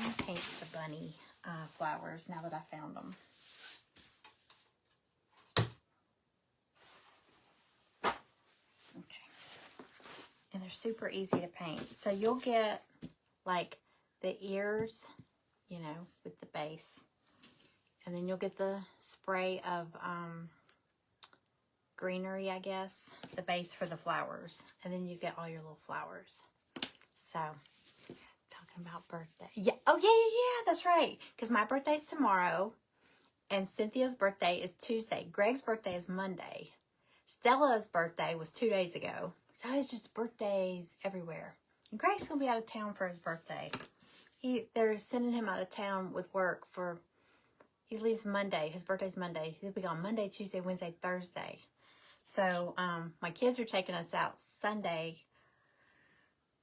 Speaker 1: going to paint the bunny flowers now that I found them. And they're super easy to paint. So you'll get like the ears, you know, with the base. And then you'll get the spray of greenery, I guess. The base for the flowers. And then you get all your little flowers. So, talking about birthday. Yeah. Oh, yeah. That's right. Because my birthday's tomorrow. And Cynthia's birthday is Tuesday. Greg's birthday is Monday. Stella's birthday was 2 days ago. So it's just birthdays everywhere. And Greg's going to be out of town for his birthday. They're sending him out of town with work for, he leaves Monday. His birthday's Monday. He'll be gone Monday, Tuesday, Wednesday, Thursday. So my kids are taking us out Sunday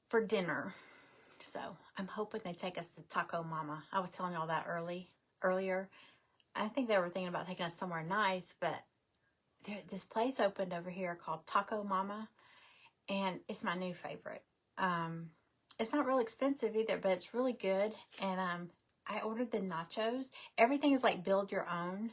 Speaker 1: for dinner. So I'm hoping they take us to Taco Mama. I was telling y'all that earlier. I think they were thinking about taking us somewhere nice, but this place opened over here called Taco Mama. And it's my new favorite. It's not real expensive either, but it's really good. And I ordered the nachos. Everything is like build your own.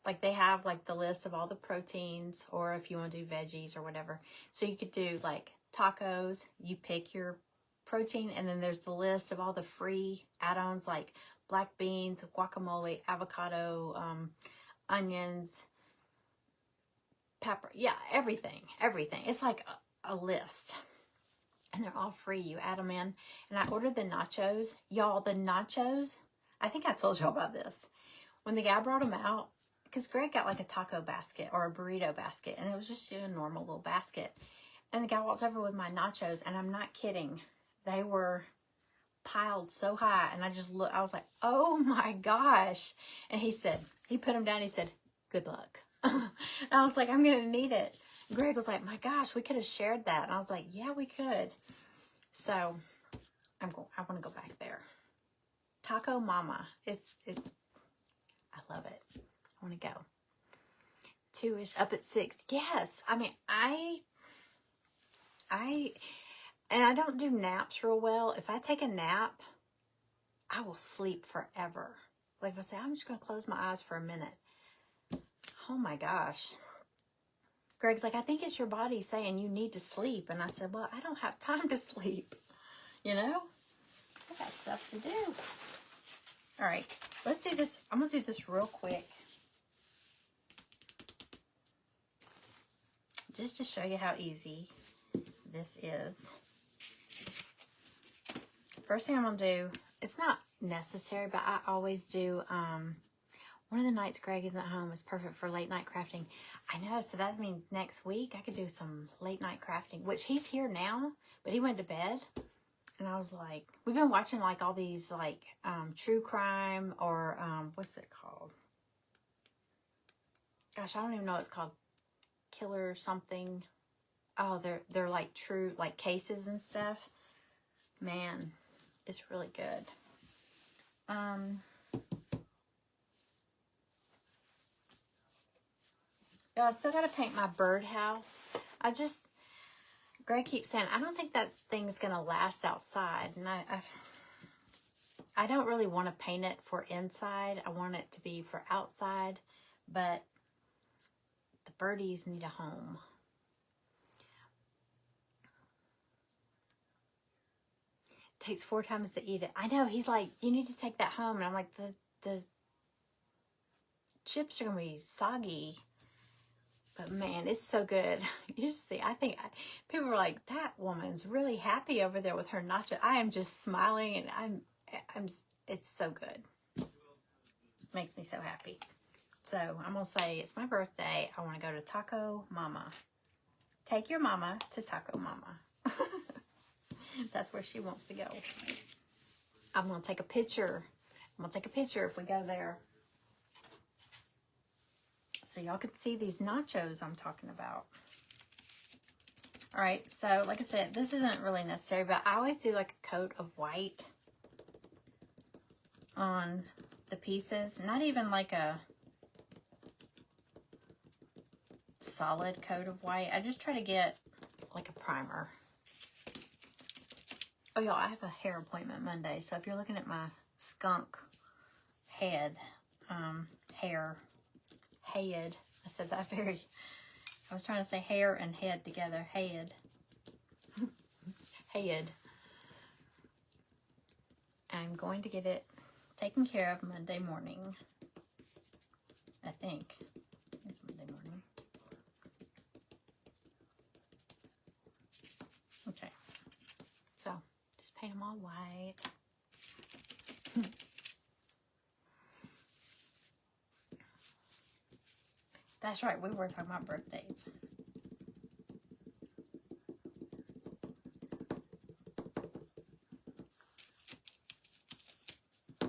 Speaker 1: Like they have like the list of all the proteins, or if you want to do veggies or whatever. So you could do like tacos. You pick your protein, and then there's the list of all the free add-ons like black beans, guacamole, avocado, onions, pepper. Yeah, everything. It's like a list, and they're all free. You add them in. And I ordered the nachos. Y'all, the nachos, I think I told y'all about this. When the guy brought them out, because Greg got like a taco basket or a burrito basket, and it was just a normal little basket. And the guy walks over with my nachos, and I'm not kidding. They were piled so high, and I just looked, I was like, oh my gosh. And he put them down, he said, good luck. And I was like, I'm going to need it. Greg was like, my gosh, we could have shared that. And I was like, yeah, we could. So I want to go back there. Taco Mama. It's, I love it. I want to go. 2-ish, up at 6. Yes. I mean, and I don't do naps real well. If I take a nap, I will sleep forever. Like if I say, I'm just going to close my eyes for a minute. Oh my gosh. Greg's like, I think it's your body saying you need to sleep. And I said, well, I don't have time to sleep. You know? I got stuff to do. All right. Let's do this. I'm going to do this real quick. just to show you how easy this is. First thing I'm going to do, it's not necessary, but I always do, one of the nights Greg isn't home is perfect for late night crafting. I know, so that means next week I could do some late night crafting, which he's here now, but he went to bed. And I was like, we've been watching like all these like true crime or what's it called? Gosh, I don't even know what it's called. Killer something. Oh, they're like true like cases and stuff. Man, it's really good. Yeah, I still gotta paint my birdhouse. Greg keeps saying, I don't think that thing's gonna last outside, and I don't really want to paint it for inside. I want it to be for outside, but the birdies need a home. It takes 4 times to eat it. I know, he's like, you need to take that home, and I'm like, the chips are gonna be soggy. But man, it's so good. You just see, I think people are like, that woman's really happy over there with her nacho. I am just smiling, and it's so good. Makes me so happy. So I'm going to say, it's my birthday. I want to go to Taco Mama. Take your mama to Taco Mama. That's where she wants to go. I'm going to take a picture. I'm going to take a picture if we go there. So y'all can see these nachos I'm talking about. All right, so like I said, this isn't really necessary, but I always do like a coat of white on the pieces. Not even like a solid coat of white. I just try to get like a primer. Oh, y'all, I have a hair appointment Monday, so if you're looking at my skunk head, head. I said that I was trying to say hair and head together. Head. Head. I'm going to get it taken care of Monday morning. I think. It's Monday morning. Okay. So, just paint them all white. That's right, we were talking about birthdays. I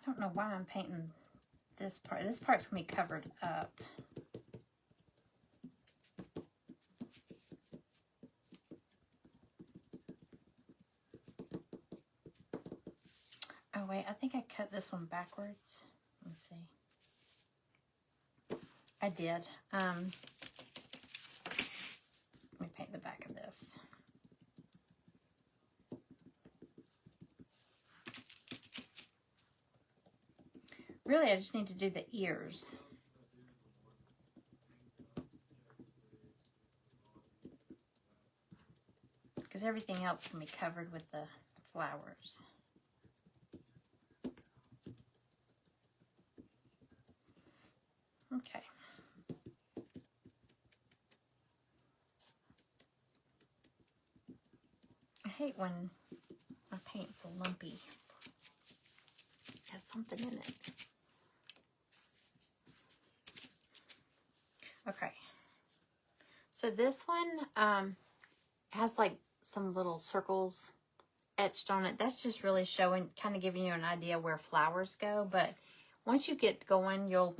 Speaker 1: don't know why I'm painting this part. This part's going to be covered up. Oh, wait, I think I cut this one backwards. Let me see. I did. Let me paint the back of this. Really, I just need to do the ears. Because everything else can be covered with the flowers. Okay. I hate when my paint's so lumpy. It's got something in it. Okay. So this one has like some little circles etched on it. That's just really showing, kind of giving you an idea where flowers go. But once you get going, you'll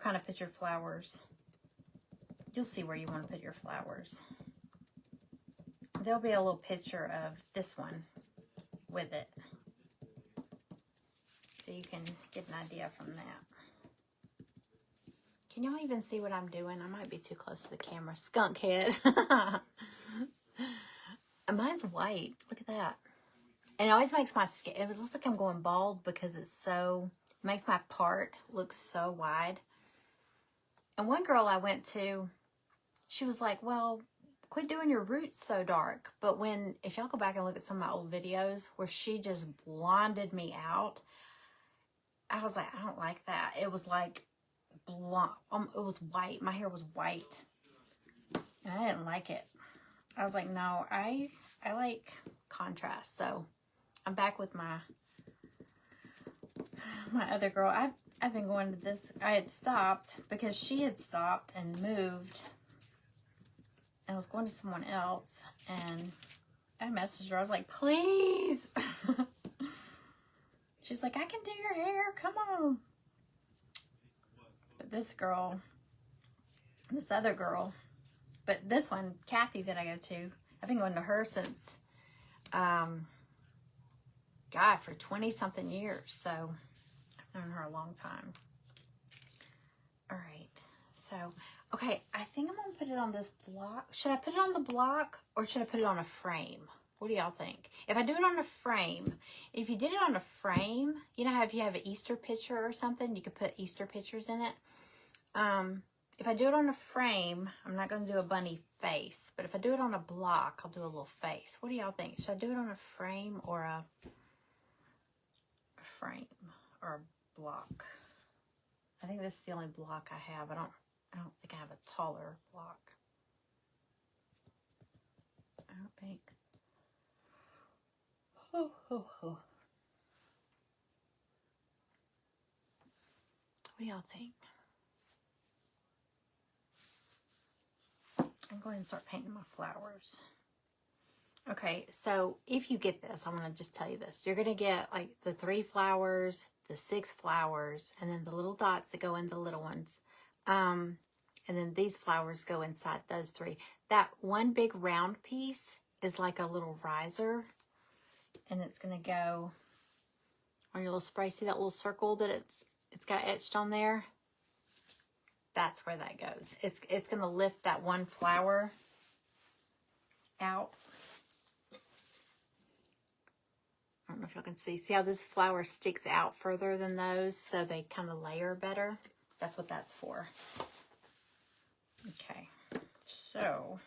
Speaker 1: kind of put your flowers. You'll see where you want to put your flowers. There'll be a little picture of this one with it. So you can get an idea from that. Can y'all even see what I'm doing? I might be too close to the camera. Skunk head. Mine's white. Look at that. And it always makes my skin, it looks like I'm going bald because it makes my part look so wide. And one girl I went to, she was like, well, quit doing your roots so dark. But if y'all go back and look at some of my old videos where she just blonded me out, I was like, I don't like that. It was like blonde. It was white. My hair was white. And I didn't like it. I was like, no, I like contrast. So I'm back with my other girl. I've been going to this. I had stopped because she had stopped and moved. And I was going to someone else. And I messaged her. I was like, please. She's like, I can do your hair. Come on. But this girl, this other girl, but this one, Kathy, that I go to, I've been going to her since, God, for 20-something years. So I've known her a long time. All right. So, okay, I think I'm going to put it on this block. Should I put it on the block or should I put it on a frame? What do y'all think? If I do it on a frame, if you did it on a frame, you know how if you have an Easter picture or something, you could put Easter pictures in it. If I do it on a frame, I'm not going to do a bunny face. But if I do it on a block, I'll do a little face. What do y'all think? Should I do it on a frame or a block? I think this is the only block I have. I don't think I have a taller block. I don't think. What do y'all think? I'm going to start painting my flowers. Okay, so if you get this, I want to just tell you this. You're going to get like the 3 flowers, the 6 flowers, and then the little dots that go in the little ones. And then these flowers go inside those 3. That one big round piece is like a little riser. And it's going to go on your little spray. See that little circle that it's got etched on there? That's where that goes. It's going to lift that one flower out. I don't know if y'all can see. See how this flower sticks out further than those, so they kind of layer better? That's what that's for. Okay. So,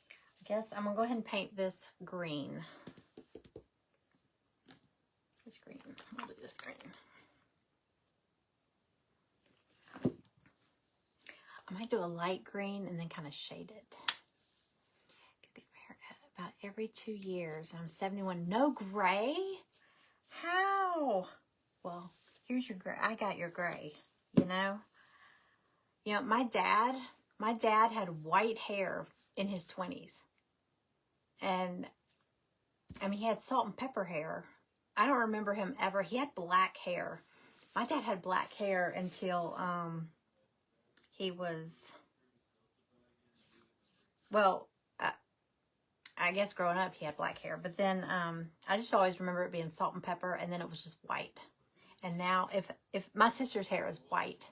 Speaker 1: I guess I'm going to go ahead and paint this green. Which green? I'll do this green. I might do a light green and then kind of shade it. Go get my haircut about every 2 years. I'm 71. No gray? How? Well, here's your gray. I got your gray, you know? You know, my dad had white hair in his 20s. And, I mean, he had salt and pepper hair. I don't remember him ever. He had black hair. My dad had black hair until, he was, well, I guess growing up he had black hair, but then I just always remember it being salt and pepper, and then it was just white. And now if my sister's hair is white,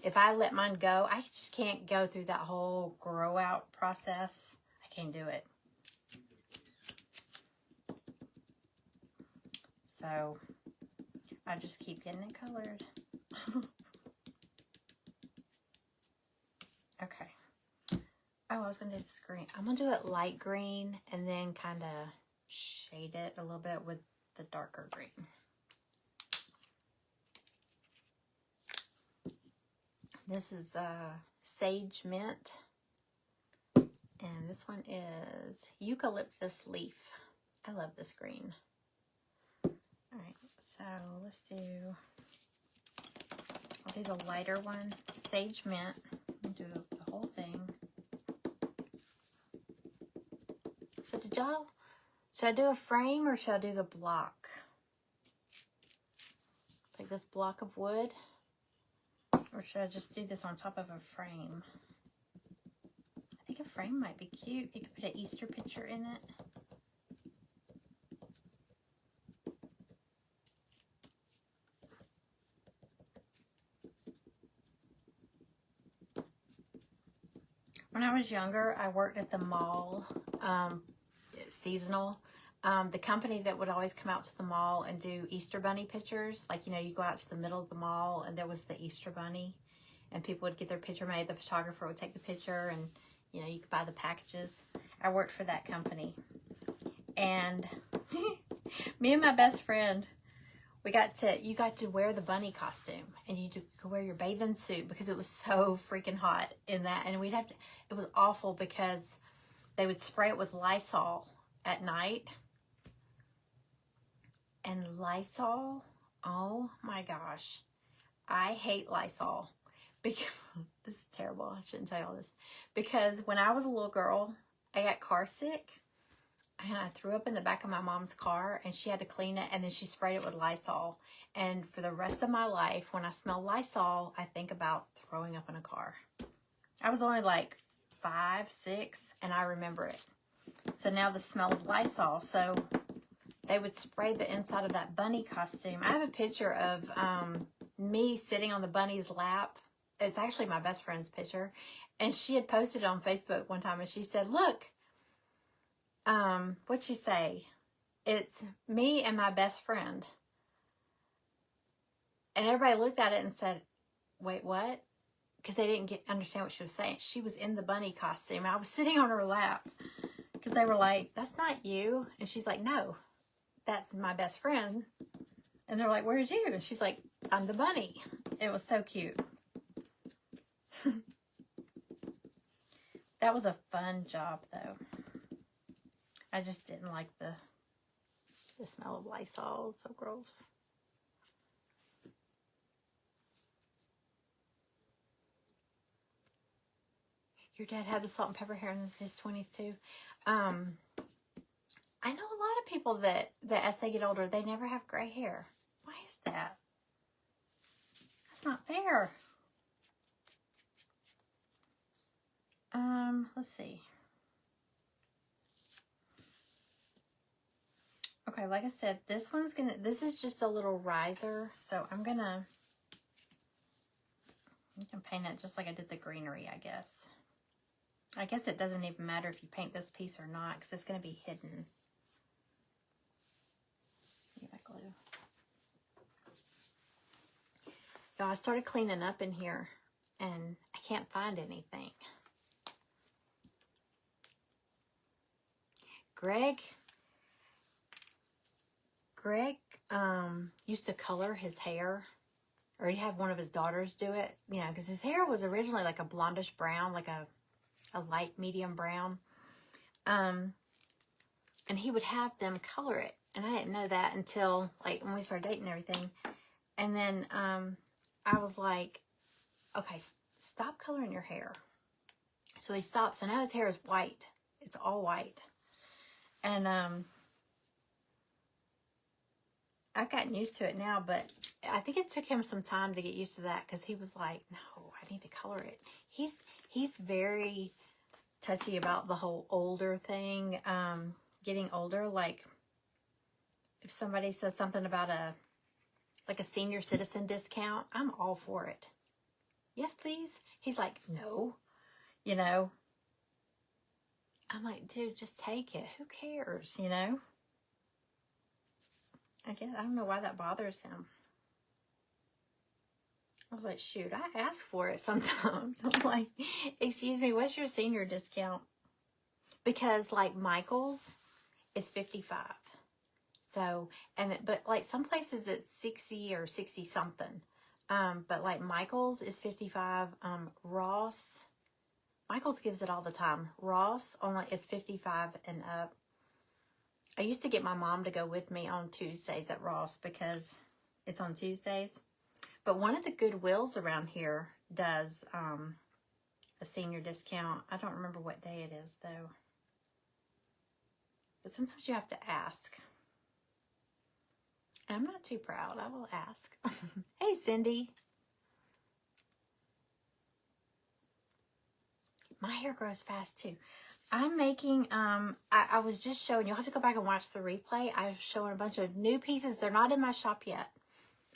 Speaker 1: if I let mine go, I just can't go through that whole grow out process. I can't do it. So I just keep getting it colored. Okay. Oh, I was going to do this green. I'm going to do it light green and then kind of shade it a little bit with the darker green. This is Sage Mint. And this one is Eucalyptus Leaf. I love this green. All right, so let's do, I'll do the lighter one, Sage Mint. I'll do the whole thing. So did y'all, should I do a frame or should I do the block? Like this block of wood? Or should I just do this on top of a frame? I think a frame might be cute. You could put an Easter picture in it. When I was younger, I worked at the mall, seasonal. The company that would always come out to the mall and do Easter Bunny pictures. Like, you know, you go out to the middle of the mall and there was the Easter Bunny. And people would get their picture made. The photographer would take the picture and, you know, you could buy the packages. I worked for that company. And me and my best friend, you got to wear the bunny costume, and you could wear your bathing suit because it was so freaking hot in that. And we'd have to, it was awful because they would spray it with Lysol at night. And Lysol, oh my gosh, I hate Lysol. Because, this is terrible, I shouldn't tell you all this. Because when I was a little girl, I got car sick. And I threw up in the back of my mom's car, and she had to clean it, and then she sprayed it with Lysol. And for the rest of my life, when I smell Lysol, I think about throwing up in a car. I was only like 5, 6, and I remember it. So now the smell of Lysol. So they would spray the inside of that bunny costume. I have a picture of me sitting on the bunny's lap. It's actually my best friend's picture. And she had posted it on Facebook one time, and she said, look, what'd she say? It's me and my best friend. And everybody looked at it and said, wait, what? Because they didn't understand what she was saying. She was in the bunny costume. I was sitting on her lap because they were like, that's not you. And she's like, no, that's my best friend. And they're like, where's you? And she's like, I'm the bunny. It was so cute. That was a fun job, though. I just didn't like the smell of Lysol. So gross. Your dad had the salt and pepper hair in his 20s too. I know a lot of people that as they get older, they never have gray hair. Why is that? That's not fair. Let's see. Okay, like I said, this is just a little riser. So you can paint it just like I did the greenery, I guess. I guess it doesn't even matter if you paint this piece or not, because it's going to be hidden. Give that glue. Y'all, I started cleaning up in here, and I can't find anything. Greg used to color his hair, or he'd have one of his daughters do it, you know, because his hair was originally like a blondish brown, like a light medium brown. And he would have them color it. And I didn't know that until like when we started dating and everything. And then I was like, okay, stop coloring your hair. So he stopped. So now his hair is white. It's all white. And I've gotten used to it now, but I think it took him some time to get used to that, because he was like, no, I need to color it. He's very touchy about the whole older thing, getting older. Like if somebody says something about a senior citizen discount, I'm all for it. Yes, please. He's like, no, you know. I'm like, dude, just take it. Who cares, you know? I don't know why that bothers him. I was like, shoot, I ask for it sometimes. I'm like, excuse me, what's your senior discount? Because like Michael's is 55. So, but like some places it's 60 or 60 something. But like Michael's is 55. Michael's gives it all the time. Ross only is 55 and up. I used to get my mom to go with me on Tuesdays at Ross because it's on Tuesdays. But one of the Goodwills around here does a senior discount. I don't remember what day it is, though. But sometimes you have to ask. And I'm not too proud. I will ask. Hey, Cindy. My hair grows fast, too. I'm making, I was just showing, you'll have to go back and watch the replay. I was showing a bunch of new pieces. They're not in my shop yet.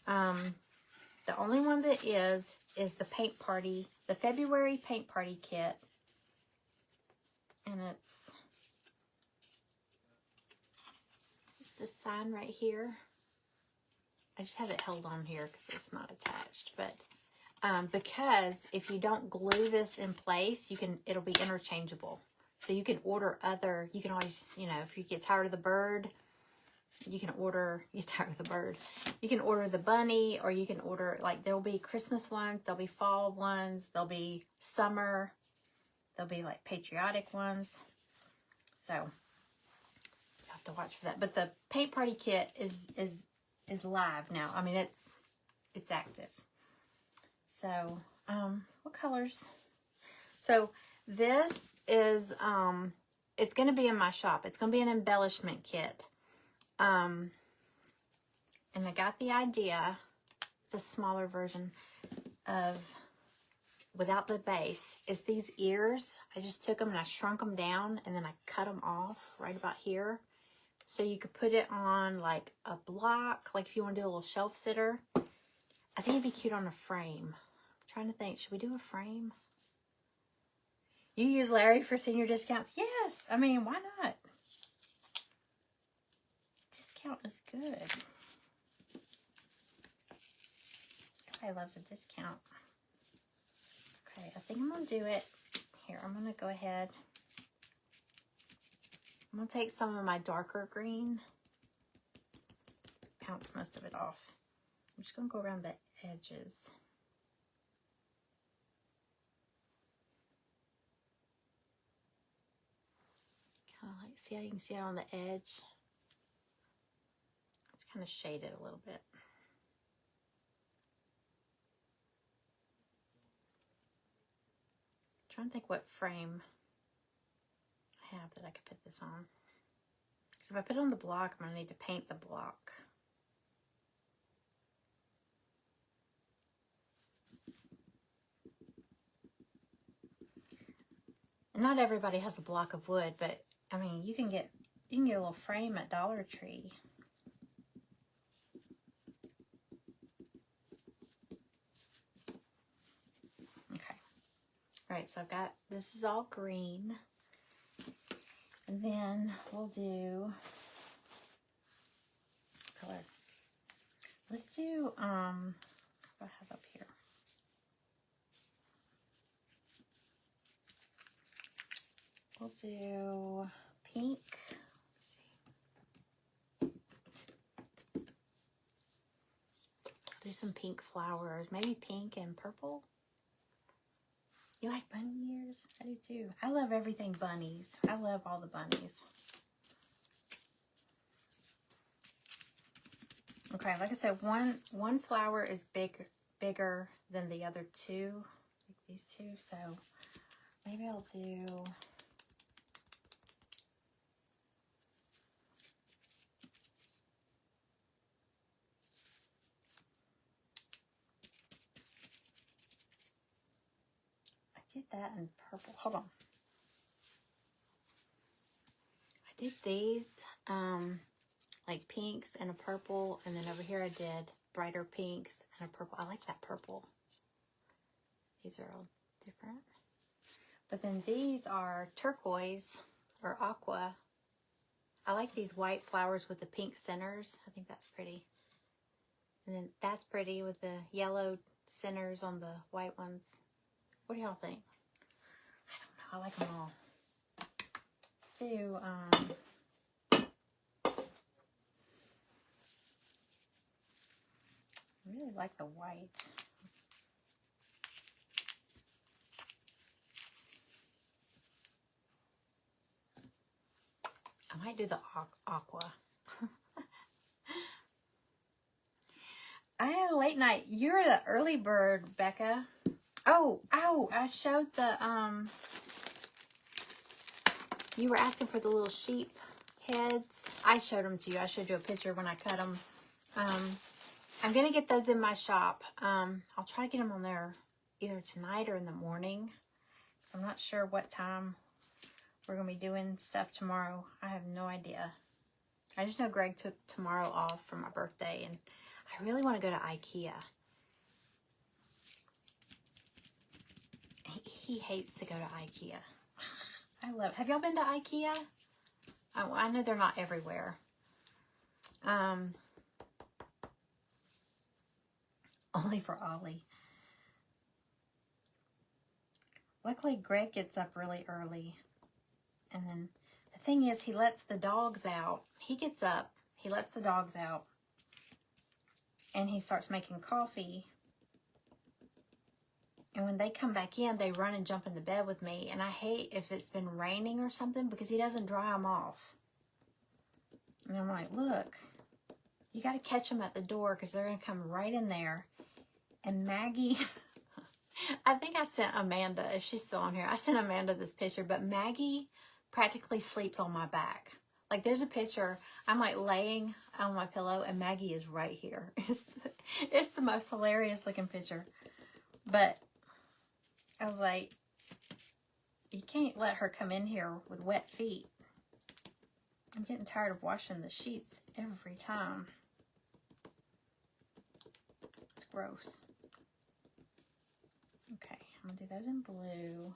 Speaker 1: The only one that is the paint party, the February paint party kit. And it's this sign right here. I just have it held on here because it's not attached. But because if you don't glue this in place, it'll be interchangeable. So you can order you can always, you know, if you get tired of the bird, You can order, you tired of the bird. You can order the bunny, or you can order, like, there'll be Christmas ones, there'll be fall ones, there'll be summer, there'll be like patriotic ones. So you have to watch for that. But the paint party kit is live now. I mean, it's active. So, what colors? So this is, it's going to be in my shop. It's going to be an embellishment kit. And I got the idea. It's a smaller version of, without the base, is these ears. I just took them and I shrunk them down, and then I cut them off right about here. So you could put it on like a block, like if you want to do a little shelf sitter. I think it'd be cute on a frame. I'm trying to think, should we do a frame? You use Larry for senior discounts? Yes. I mean, why not? Discount is good. Everybody loves a discount. Okay, I think I'm going to do it. Here, I'm going to go ahead. I'm going to take some of my darker green. Pounce most of it off. I'm just going to go around the edges. Kind of like, see how you can see it on the edge? It's kind of shaded a little bit. I'm trying to think what frame I have that I could put this on. Because if I put it on the block, I'm going to need to paint the block. And not everybody has a block of wood, but I mean, you can get a little frame at Dollar Tree. Okay. All right, so I've got, this is all green. And then we'll do color. Let's do, what do I have up here? We'll do pink. Let's see. I'll do some pink flowers. Maybe pink and purple. You like bunny ears? I do too. I love everything bunnies. I love all the bunnies. Okay, like I said, one flower is bigger than the other two, like these two. So maybe I'll do. I did that in purple. Hold on. I did these like pinks and a purple, and then over here I did brighter pinks and a purple. I like that purple. These are all different. But then these are turquoise or aqua. I like these white flowers with the pink centers. I think that's pretty. And then that's pretty with the yellow centers on the white ones. What do y'all think? I don't know. I like them all. Let's do, I really like the white. I might do the aqua. I had a late night. You're the early bird, Becca. Oh, I showed the, you were asking for the little sheep heads. I showed them to you. I showed you a picture when I cut them. I'm going to get those in my shop. I'll try to get them on there either tonight or in the morning. So I'm not sure what time we're going to be doing stuff tomorrow. I have no idea. I just know Greg took tomorrow off for my birthday, and I really want to go to IKEA. He hates to go to IKEA. I love. Have y'all been to IKEA? I know they're not everywhere. Only for Ollie. Luckily, Greg gets up really early. And then the thing is, he lets the dogs out. He gets up he lets the dogs out and he starts making coffee. And when they come back in, they run and jump in the bed with me. And I hate if it's been raining or something because he doesn't dry them off. And I'm like, look, you got to catch them at the door because they're going to come right in there. And Maggie, I think I sent Amanda, if she's still on here, I sent Amanda this picture, but Maggie practically sleeps on my back. Like there's a picture, I'm like laying on my pillow and Maggie is right here. It's the most hilarious looking picture. But I was like, you can't let her come in here with wet feet. I'm getting tired of washing the sheets every time. It's gross. Okay, I'm gonna do those in blue.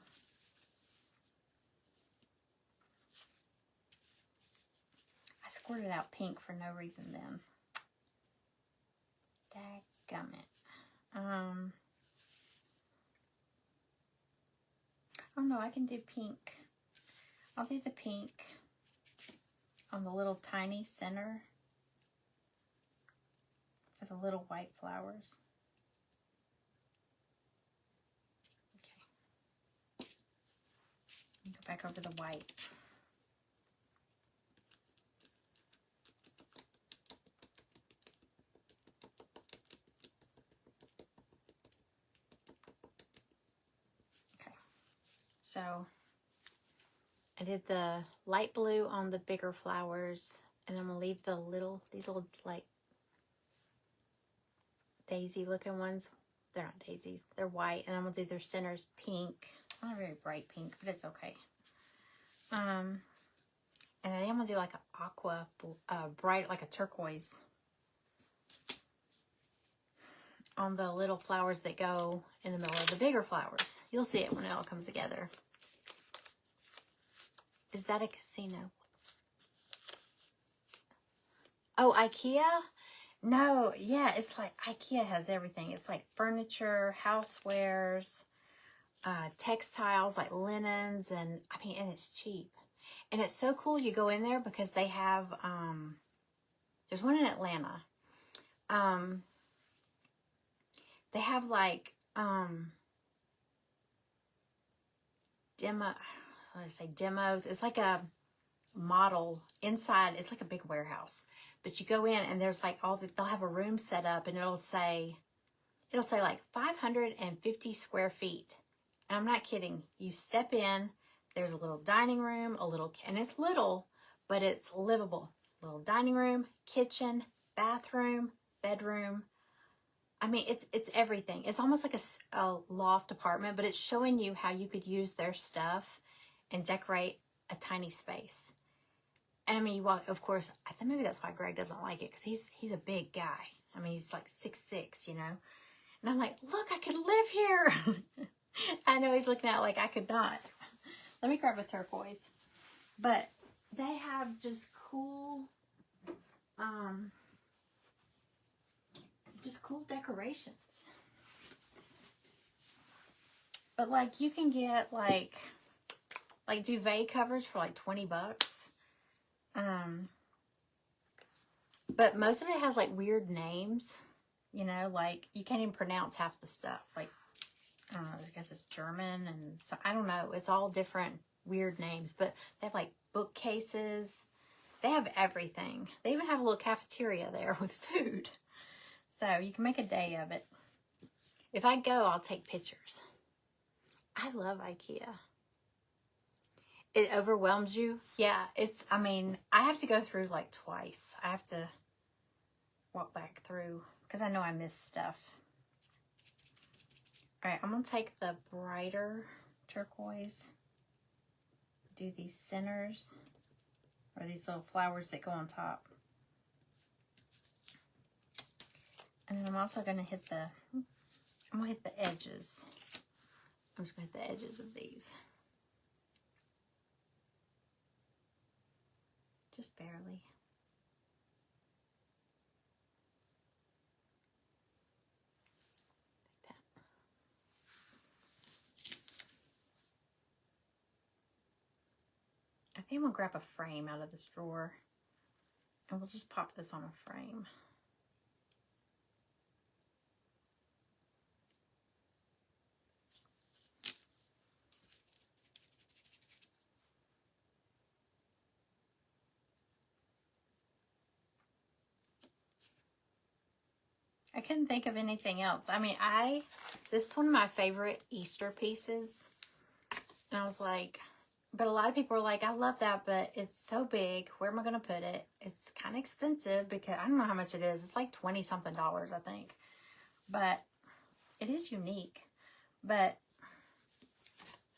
Speaker 1: I squirted out pink for no reason then. Dadgummit. Oh no, I can do pink. I'll do the pink on the little tiny center for the little white flowers. Okay. Go back over the white. Okay. So I did the light blue on the bigger flowers, and I'm gonna leave these little like daisy looking ones. They're not daisies, they're white, and I'm gonna do their centers pink. It's not a very bright pink, but it's okay. And then I'm gonna do like an aqua, bright, like a turquoise on the little flowers that go in the middle of the bigger flowers. You'll see it when it all comes together. Is that a casino? Oh, IKEA? No, yeah, it's like IKEA has everything. It's like furniture, housewares, textiles like linens, and I mean, and it's cheap. And it's so cool. You go in there because they have, there's one in Atlanta. They have like, demos. It's like a model inside. It's like a big warehouse, but you go in and there's like they'll have a room set up and it'll say like 550 square feet. And I'm not kidding. You step in, there's a little dining room, and it's little, but it's livable. Little dining room, kitchen, bathroom, bedroom. I mean, it's everything. It's almost like a loft apartment, but it's showing you how you could use their stuff and decorate a tiny space. And I mean, you walk, of course, I think maybe that's why Greg doesn't like it, because he's a big guy. I mean, he's like 6'6", you know? And I'm like, look, I could live here. I know he's looking at it like I could not. Let me grab a turquoise. But they have just cool, decorations. But like, you can get like duvet covers for like $20. But most of it has like weird names, you know, like you can't even pronounce half the stuff. Like, I don't know, I guess it's German, and so I don't know. It's all different weird names, but they have like bookcases. They have everything. They even have a little cafeteria there with food. So you can make a day of it. If I go, I'll take pictures. I love IKEA. It overwhelms you. Yeah, I mean, I have to go through like twice. I have to walk back through because I know I missed stuff. All right, I'm going to take the brighter turquoise, do these centers, or these little flowers that go on top. And then I'm also going to hit the edges. I'm just going to hit the edges of these. Just barely. Like that. I think I'm going to grab a frame out of this drawer. And we'll just pop this on a frame. I couldn't think of anything else. I mean, this is one of my favorite Easter pieces. And I was like, but a lot of people are like, I love that, but it's so big. Where am I going to put it? It's kind of expensive because I don't know how much it is. It's like $20-something, I think. But it is unique. But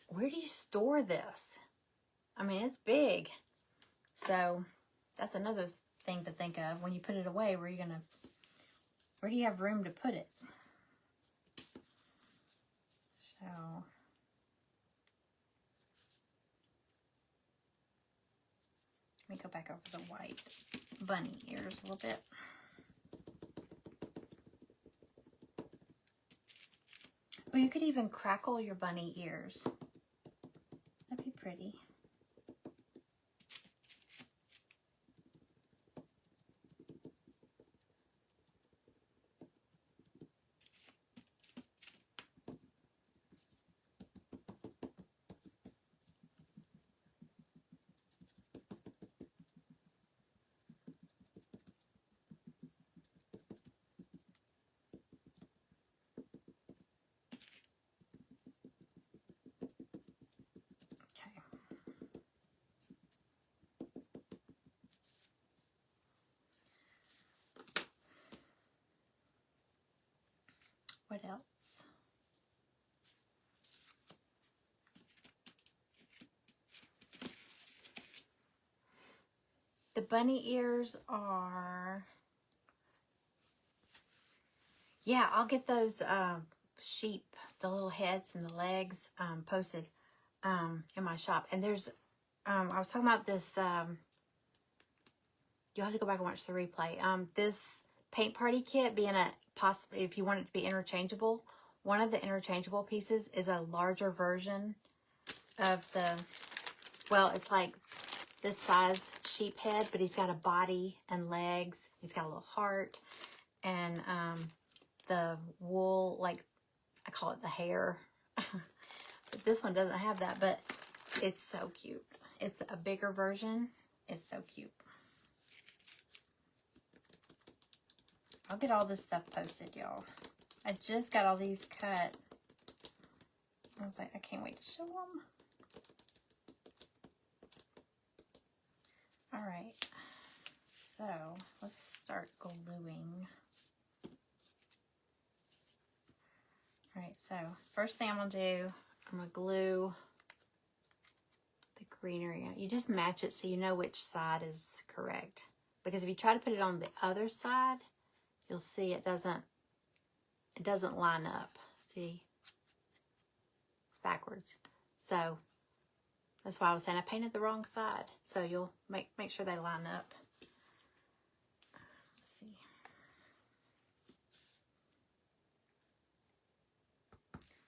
Speaker 1: where do you store this? I mean, it's big. So that's another thing to think of when you put it away. Where do you have room to put it? So let me go back over the white bunny ears a little bit. Or you could even crackle your bunny ears. That'd be pretty. What else? The bunny ears are, yeah, I'll get those sheep, the little heads and the legs posted in my shop. And there's, I was talking about this, you'll have to go back and watch the replay. This paint party kit being possibly, if you want it to be interchangeable, one of the interchangeable pieces is a larger version of well, it's like this size sheep head, but he's got a body and legs. He's got a little heart, and the wool, like I call it the hair. But this one doesn't have that, but it's so cute. It's a bigger version. It's so cute. I'll get all this stuff posted, y'all. I just got all these cut. I was like, I can't wait to show them. All right, so let's start gluing. All right, so first thing I'm gonna do, I'm gonna glue the greenery. You just match it so you know which side is correct. Because if you try to put it on the other side, you'll see it doesn't line up. See, it's backwards. So that's why I was saying I painted the wrong side. So you'll make sure they line up. Let's see.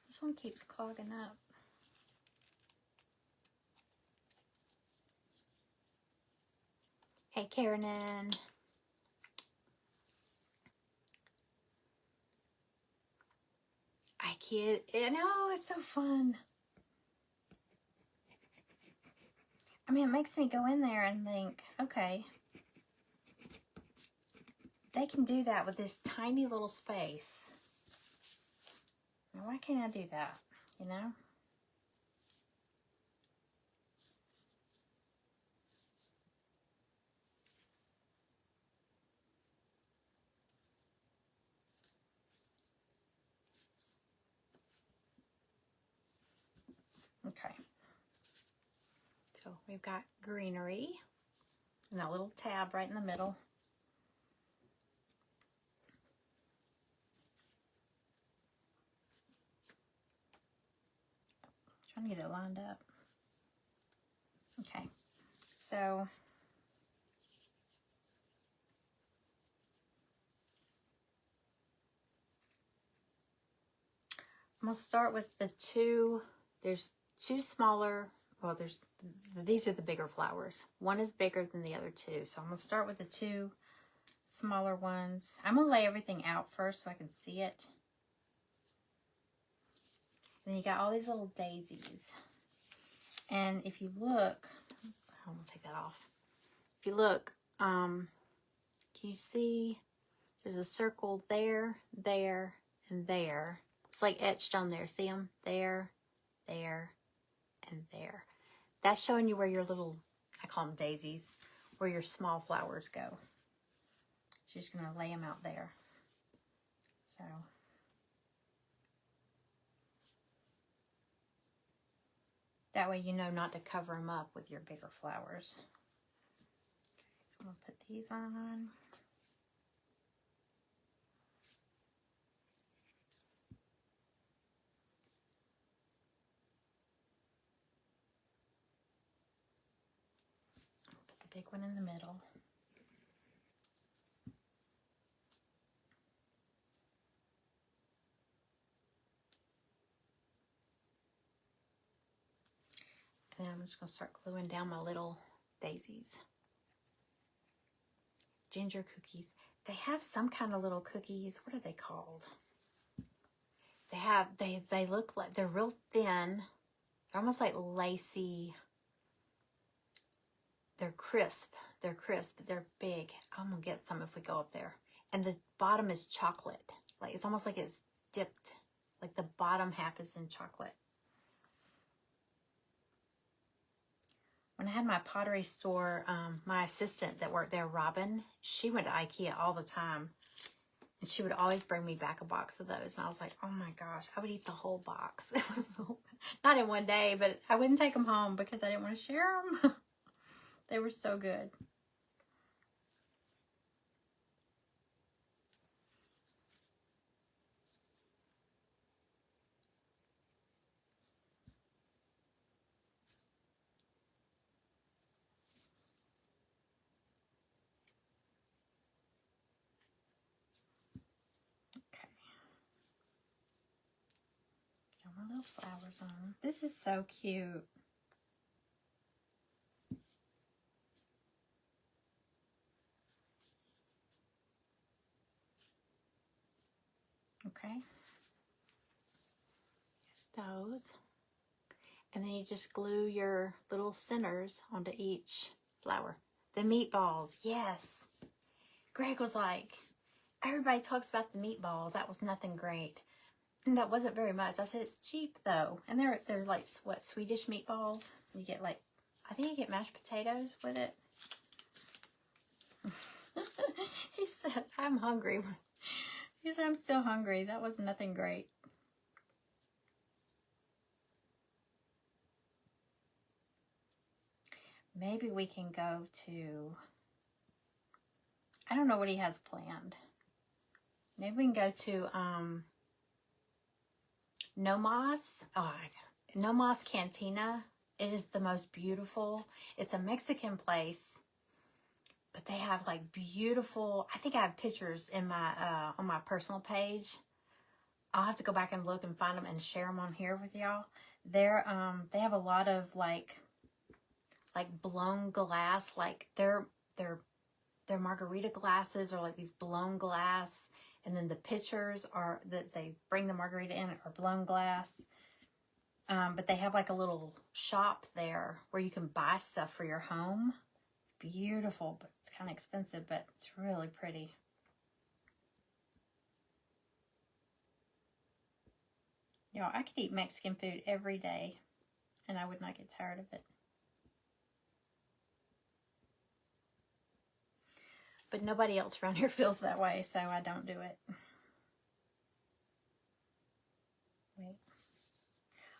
Speaker 1: This one keeps clogging up. Hey, Karen. I know, it's so fun. I mean, it makes me go in there and think, okay, they can do that with this tiny little space. Now, why can't I do that, you know? Okay. So we've got greenery and that little tab right in the middle. Trying to get it lined up. Okay, so I'm gonna start with the two. There's two smaller, well, there's these are the bigger flowers. One is bigger than the other two. So I'm going to start with the two smaller ones. I'm going to lay everything out first so I can see it. And then you got all these little daisies. And if you look, I'm going to take that off. If you look, can you see there's a circle there, there, and there. It's like etched on there. See them? There, there, and there. That's showing you where your little, I call them daisies, where your small flowers go. So you're just going to lay them out there. So that way you know not to cover them up with your bigger flowers. Okay, so I'm going to put these on. Put the big one in the middle. And then I'm just going to start gluing down my little daisies. Ginger cookies. They have some kind of little cookies. What are they called? They look like, they're real thin. They're almost like lacy. They're crisp. They're crisp. They're big. I'm going to get some if we go up there. And the bottom is chocolate. Like, it's almost like it's dipped. Like the bottom half is in chocolate. When I had my pottery store, my assistant that worked there, Robin, she went to IKEA all the time. And she would always bring me back a box of those. And I was like, oh my gosh, I would eat the whole box. It was not in one day, but I wouldn't take them home because I didn't want to share them. They were so good. Okay. Get my little flowers on. This is so cute. Okay. There's those. And then you just glue your little centers onto each flower. The meatballs, yes. Greg was like, everybody talks about the meatballs. That was nothing great. And that wasn't very much. I said, it's cheap though. And they're like, what, Swedish meatballs? You get like, I think you get mashed potatoes with it. He said, I'm hungry. He said, I'm still hungry. That was nothing great. Maybe we can go to, I don't know what he has planned. Maybe we can go to Nomás. Oh, Nomás Cantina. It is the most beautiful. It's a Mexican place, but they have like beautiful, I think I have pictures in my on my personal page. I'll have to go back and look and find them and share them on here with y'all. They're they have a lot of like blown glass, like their margarita glasses are like these blown glass, and then the pitchers are that they bring the margarita in are blown glass. But they have like a little shop there where you can buy stuff for your home. It's beautiful, but it's kind of expensive, but it's really pretty. You know, I could eat Mexican food every day and I would not get tired of it. But nobody else around here feels that way, so I don't do it. Wait.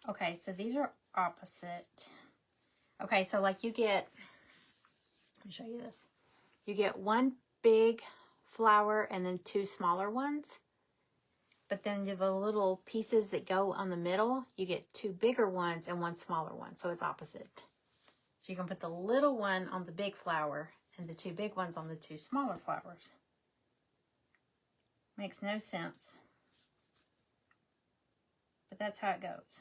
Speaker 1: Okay, so these are opposite. Okay, so like you get, let me show you this. You get one big flower and then two smaller ones. But then the little pieces that go on the middle, you get two bigger ones and one smaller one. So it's opposite. So you can put the little one on the big flower and the two big ones on the two smaller flowers. Makes no sense. But that's how it goes.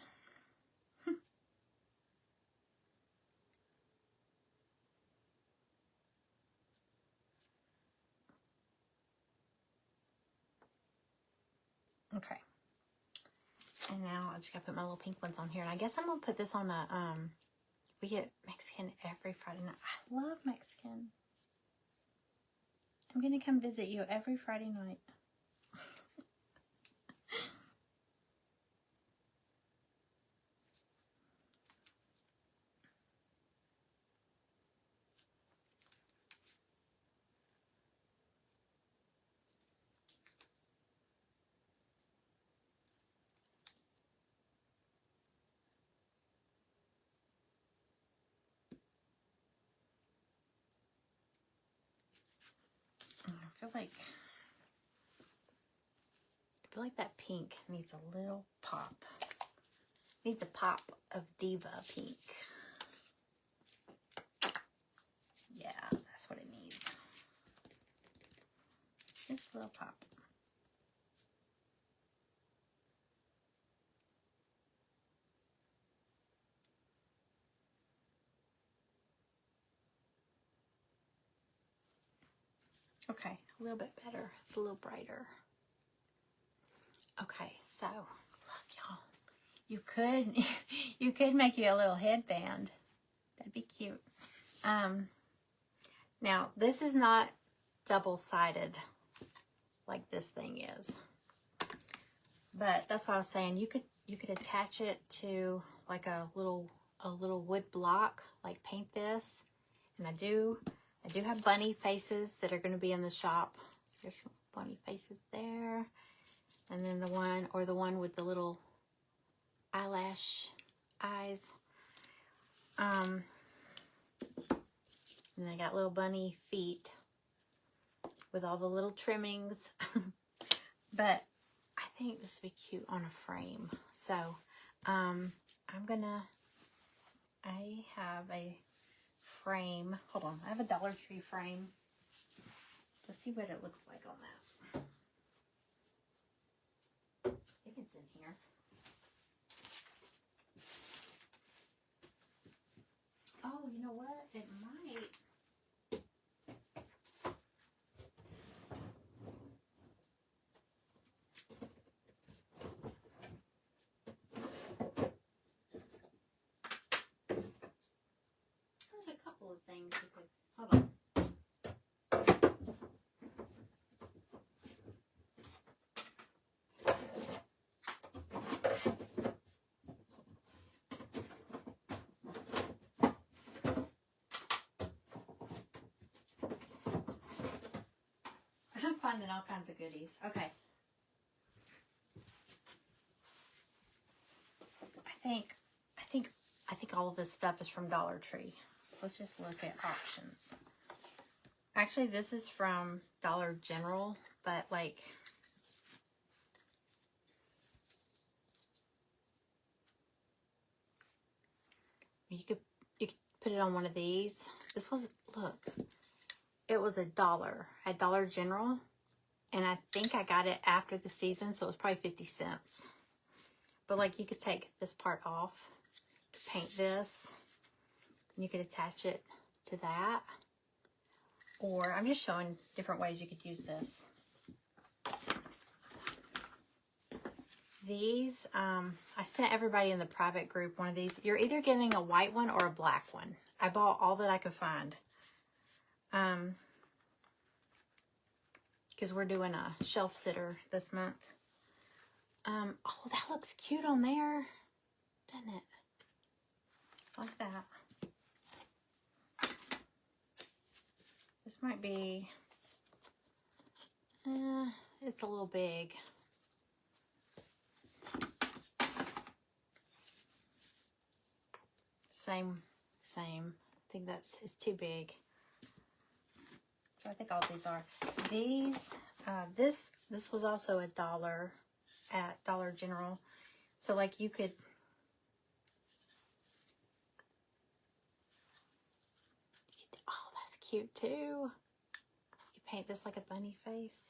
Speaker 1: Okay. And now I just gotta put my little pink ones on here. And I guess I'm gonna put this on a, we get Mexican every Friday night. I love Mexican. I'm gonna come visit you every Friday night. I feel like that pink needs a little pop. Needs a pop of Diva pink. Yeah, that's what it needs. Just a little pop. Okay, a little bit better. It's a little brighter. Okay, so look, y'all. You could make you a little headband. That'd be cute. Now this is not double-sided like this thing is, but that's what I was saying. You could attach it to like a little wood block, like paint this. And I do have bunny faces that are going to be in the shop. There's some bunny faces there. And then the one with the little eyelash eyes. And I got little bunny feet with all the little trimmings. But I think this would be cute on a frame. So I have a frame. Hold on, I have a Dollar Tree frame. Let's see what it looks like on that. I think it's in here. Oh, you know what? It might. There's a couple of things you could. Hold on. I'm finding all kinds of goodies. Okay. I think all of this stuff is from Dollar Tree. Let's just look at options. Actually, this is from Dollar General, but like you could put it on one of these. This was, look, it was $1 at Dollar General, and I think I got it after the season, so it was probably 50 cents. But like you could take this part off to paint this, and you could attach it to that. Or I'm just showing different ways you could use this. These, I sent everybody in the private group one of these. You're either getting a white one or a black one. I bought all that I could find. Because we're doing a shelf sitter this month. Oh, that looks cute on there, doesn't it? Like that. This might be, it's a little big. Same. I think it's too big. So I think all these are. These, this was also $1 at Dollar General. So like you could, oh, that's cute too. You paint this like a bunny face.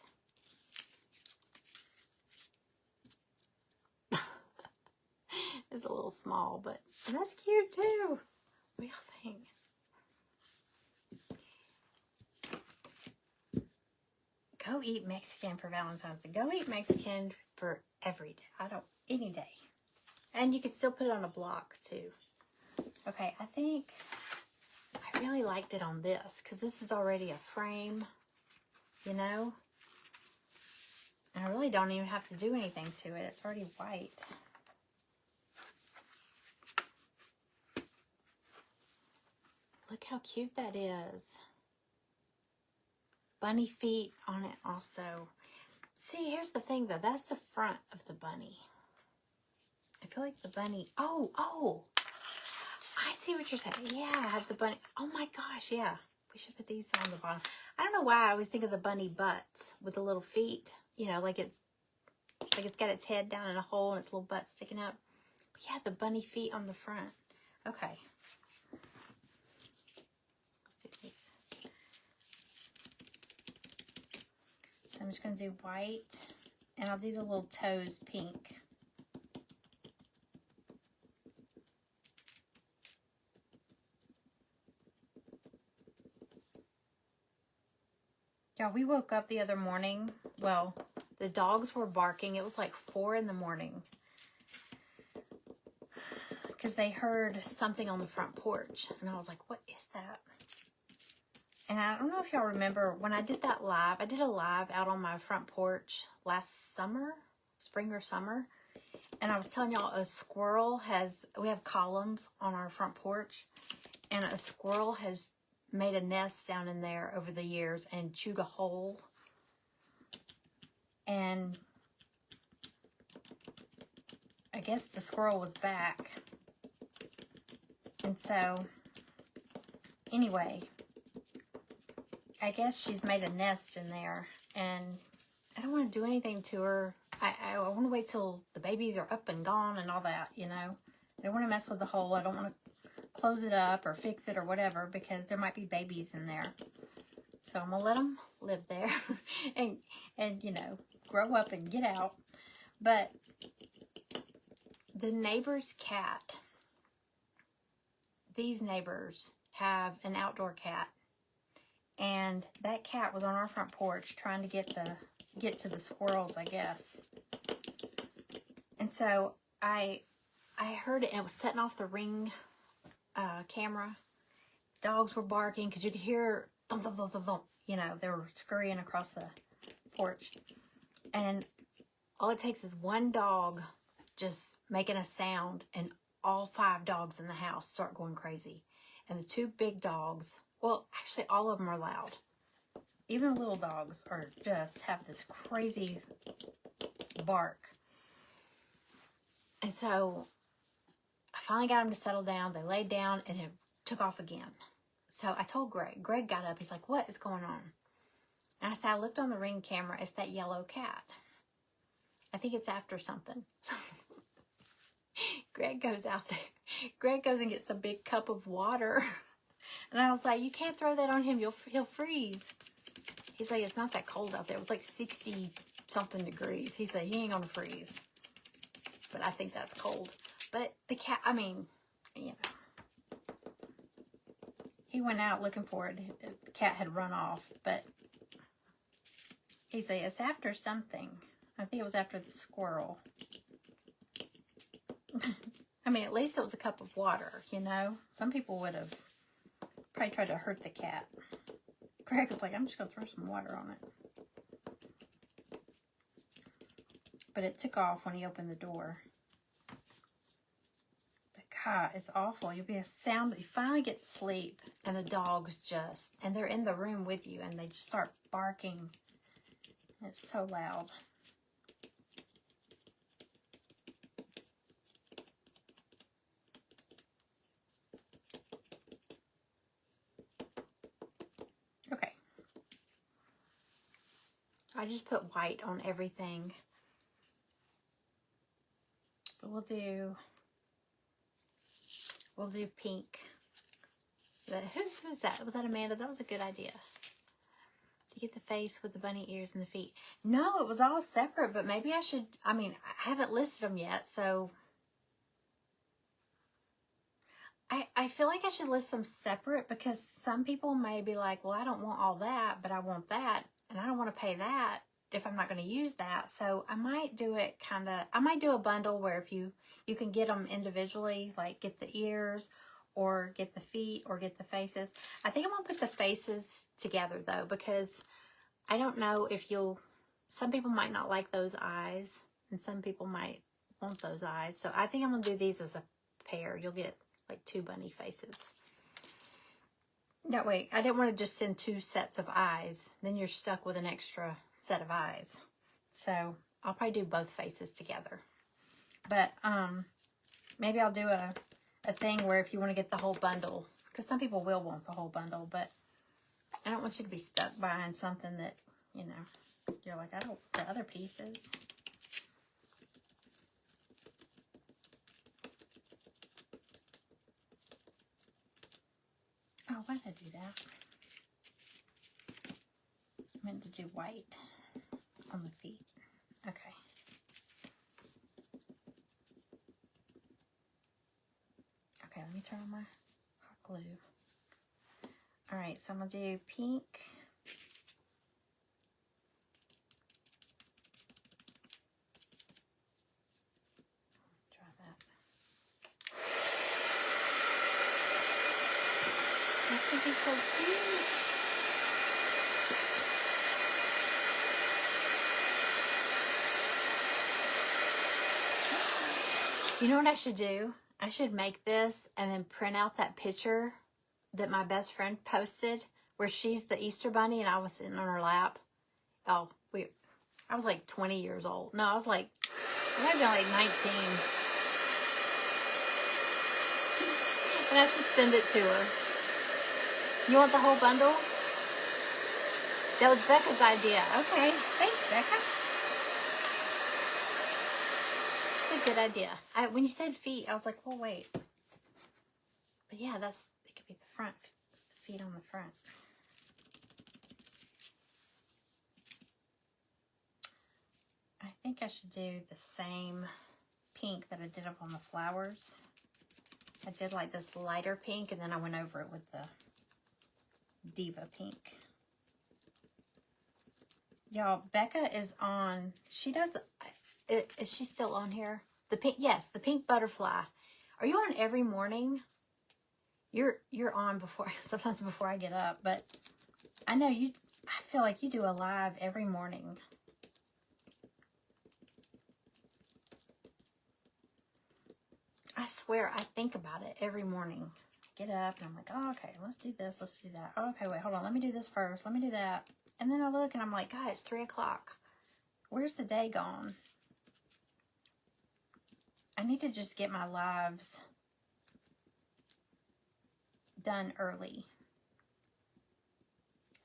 Speaker 1: It's a little small, but that's cute too. What do y'all think? go eat Mexican for Valentine's Day. Go eat Mexican for every day. Any day. And you can still put it on a block too. Okay, I think I really liked it on this because this is already a frame, you know? And I really don't even have to do anything to it. It's already white. Look how cute that is. Bunny feet on it also. See, here's the thing though. That's the front of the bunny. I feel like the bunny... Oh! I see what you're saying. Yeah, I have the bunny... Oh my gosh, yeah. We should put these on the bottom. I don't know why I always think of the bunny butts with the little feet. You know, like it's got its head down in a hole and its little butt sticking up. But yeah, the bunny feet on the front. Okay. Let's do these. So I'm just going to do white. And I'll do the little toes pink. Yeah, we woke up the other morning. Well, the dogs were barking. It was like 4 in the morning. Because they heard something on the front porch. And I was like, what is that? And I don't know if y'all remember when I did that live. I did a live out on my front porch last summer. Spring or summer. And I was telling y'all a squirrel we have columns on our front porch. And a squirrel has made a nest down in there over the years and chewed a hole. And I guess the squirrel was back. And so, anyway, I guess she's made a nest in there. And I don't want to do anything to her. I want to wait till the babies are up and gone and all that, you know. I don't want to mess with the hole. I don't want to close it up or fix it or whatever because there might be babies in there. So I'm going to let them live there and you know, grow up and get out. But the neighbor's cat, these neighbors have an outdoor cat. And that cat was on our front porch trying to get to the squirrels, I guess. And so I heard it and it was setting off the Ring camera. Dogs were barking because you could hear thump, thump, thump, thump, thump. You know, they were scurrying across the porch. And all it takes is one dog just making a sound and all 5 dogs in the house start going crazy. And the 2 big dogs, well, actually all of them are loud. Even the little dogs are just have this crazy bark. And so I finally got them to settle down. They laid down and it took off again. So I told Greg. Greg got up. He's like, what is going on? And I said, I looked on the Ring camera. It's that yellow cat. I think it's after something. So Greg goes out there. Greg goes and gets a big cup of water. And I was like, you can't throw that on him. He'll freeze. He's like, it's not that cold out there. It was like 60 something degrees. He said, he ain't gonna freeze. But I think that's cold. But the cat, I mean, you know. He went out looking for it. The cat had run off. But he said, it's after something. I think it was after the squirrel. I mean, at least it was a cup of water, you know. Some people would have probably tried to hurt the cat. Greg was like, I'm just going to throw some water on it. But it took off when he opened the door. But God, it's awful. You'll be a sound. You finally get to sleep. And the dogs just, and they're in the room with you. And they just start barking. It's so loud. Okay. I just put white on everything. But we'll do pink. Who was that? Was that Amanda? That was a good idea. To get the face with the bunny ears and the feet. No, it was all separate, but maybe I should, I mean, I haven't listed them yet, so I feel like I should list them separate because some people may be like, well, I don't want all that, but I want that. and I don't want to pay that if I'm not going to use that. So I might do it I might do a bundle where if you can get them individually, like get the ears or get the feet or get the faces. I think I'm going to put the faces together though, because I don't know if some people might not like those eyes and some people might want those eyes. So I think I'm going to do these as a pair. You'll get like 2 bunny faces. That way, I didn't want to just send 2 sets of eyes. Then you're stuck with an extra set of eyes. So I'll probably do both faces together. But maybe I'll do a thing where if you want to get the whole bundle, because some people will want the whole bundle, but I don't want you to be stuck buying something that, you know, you're like, I don't, the other pieces. Oh, why did I do that? I meant to do white on the feet. Okay. Okay, let me turn on my hot glue. All right, so I'm going to do pink. Try that. That's going to be so cute. You know what I should do? I should make this and then print out that picture that my best friend posted where she's the Easter bunny and I was sitting on her lap. Oh, I was like 20 years old. No, I might have been like 19. And I should send it to her. You want the whole bundle? That was Becca's idea. Okay, thanks, Becca. That's a good idea. When you said feet, I was like, well, wait. But yeah, it could be the front, the feet on the front. I think I should do the same pink that I did up on the flowers. I did like this lighter pink, and then I went over it with the Diva pink. Y'all, Becca is on, is she still on here? The pink, yes, the pink butterfly. Are you on every morning? You're on sometimes before I get up, but I know I feel like you do a live every morning. I swear, I think about it every morning. Get up and I'm like, oh, okay, let's do this, let's do that. Oh, okay, wait, hold on, let me do this first, let me do that. And then I look and I'm like, God, it's 3 o'clock. Where's the day gone? I need to just get my lives done early.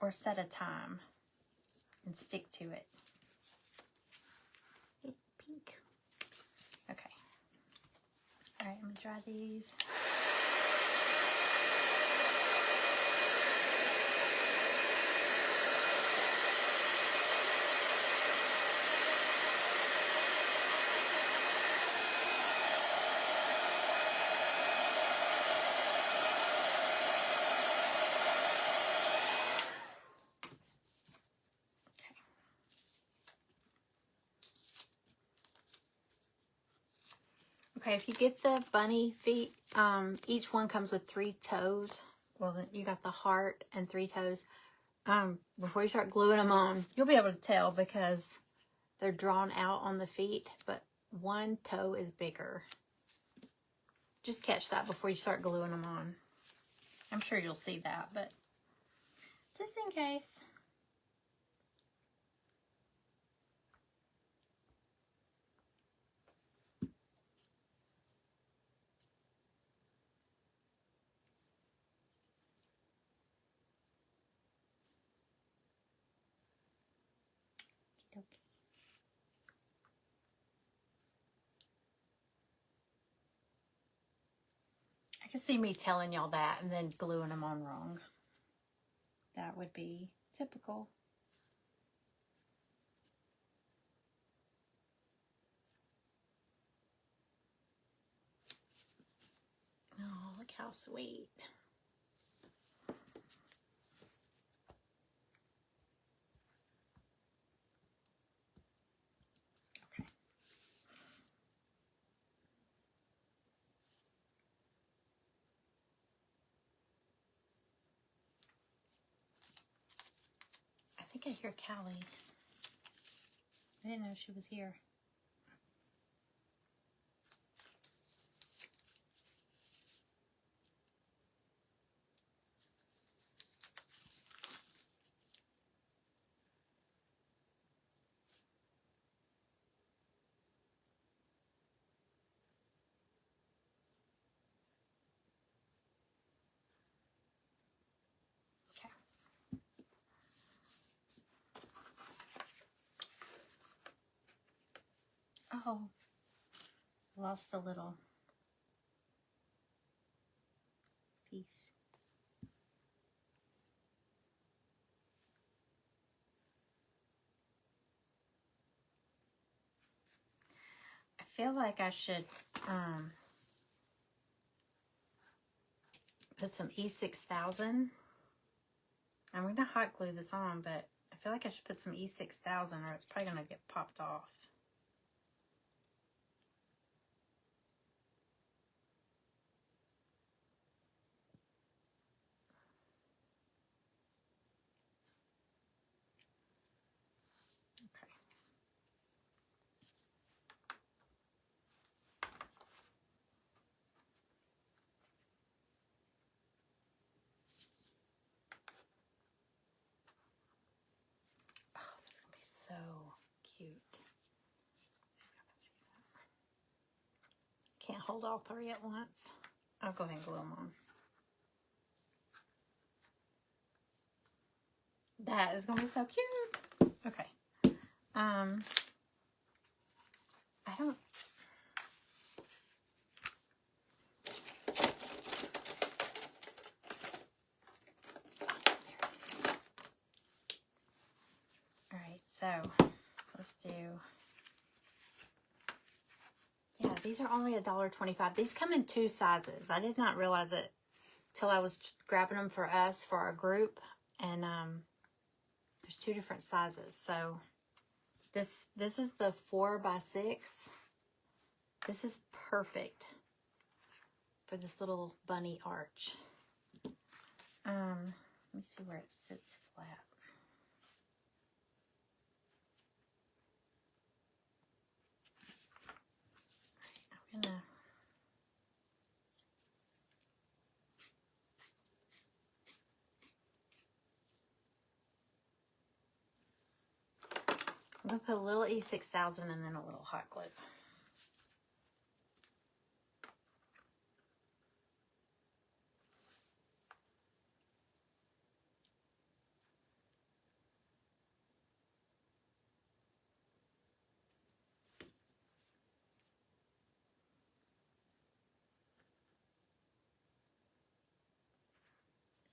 Speaker 1: Or set a time and stick to it. Pink. Okay. All right, I'm going to dry these. Okay, if you get the bunny feet, each one comes with 3 toes. Well, then you got the heart and 3 toes. Before you start gluing them on, you'll be able to tell because they're drawn out on the feet, but 1 toe is bigger. Just catch that before you start gluing them on. I'm sure you'll see that, but just in case. I can see me telling y'all that and then gluing them on wrong. That would be typical. Oh, look how sweet. think I hear Callie. I didn't know she was here. Okay. Oh, lost a little piece. I feel like I should put some E6000. I'm going to hot glue this on, but I feel like I should put some E6000 or it's probably going to get popped off. Okay. Oh, that's going to be so cute. See if I can see that. Can't hold all three at once. I'll go ahead and glue them on. That is going to be so cute. Okay. I don't... All right, so let's do... Yeah, these are only $1.25. These come in 2 sizes. I did not realize it till I was grabbing them for us, for our group. And there's 2 different sizes. So this is the 4x6. This is perfect for this little bunny arch. Let me see where it sits flat. I'm gonna... I'm going to put a little E6000 and then a little hot glue.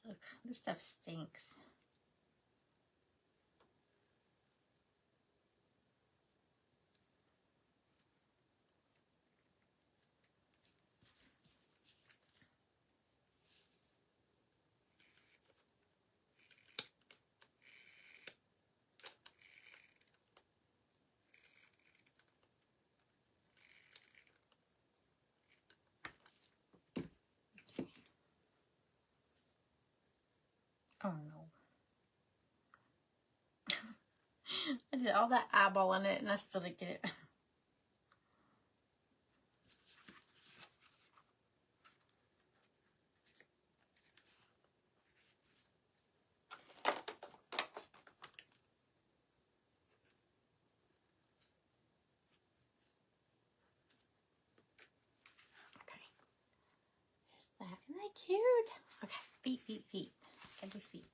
Speaker 1: Look, this stuff stinks. Oh no. I did all that eyeballing it and I still didn't get it. Okay. There's that. Isn't that cute? Okay. Feet, feet, feet. Gotta do feet.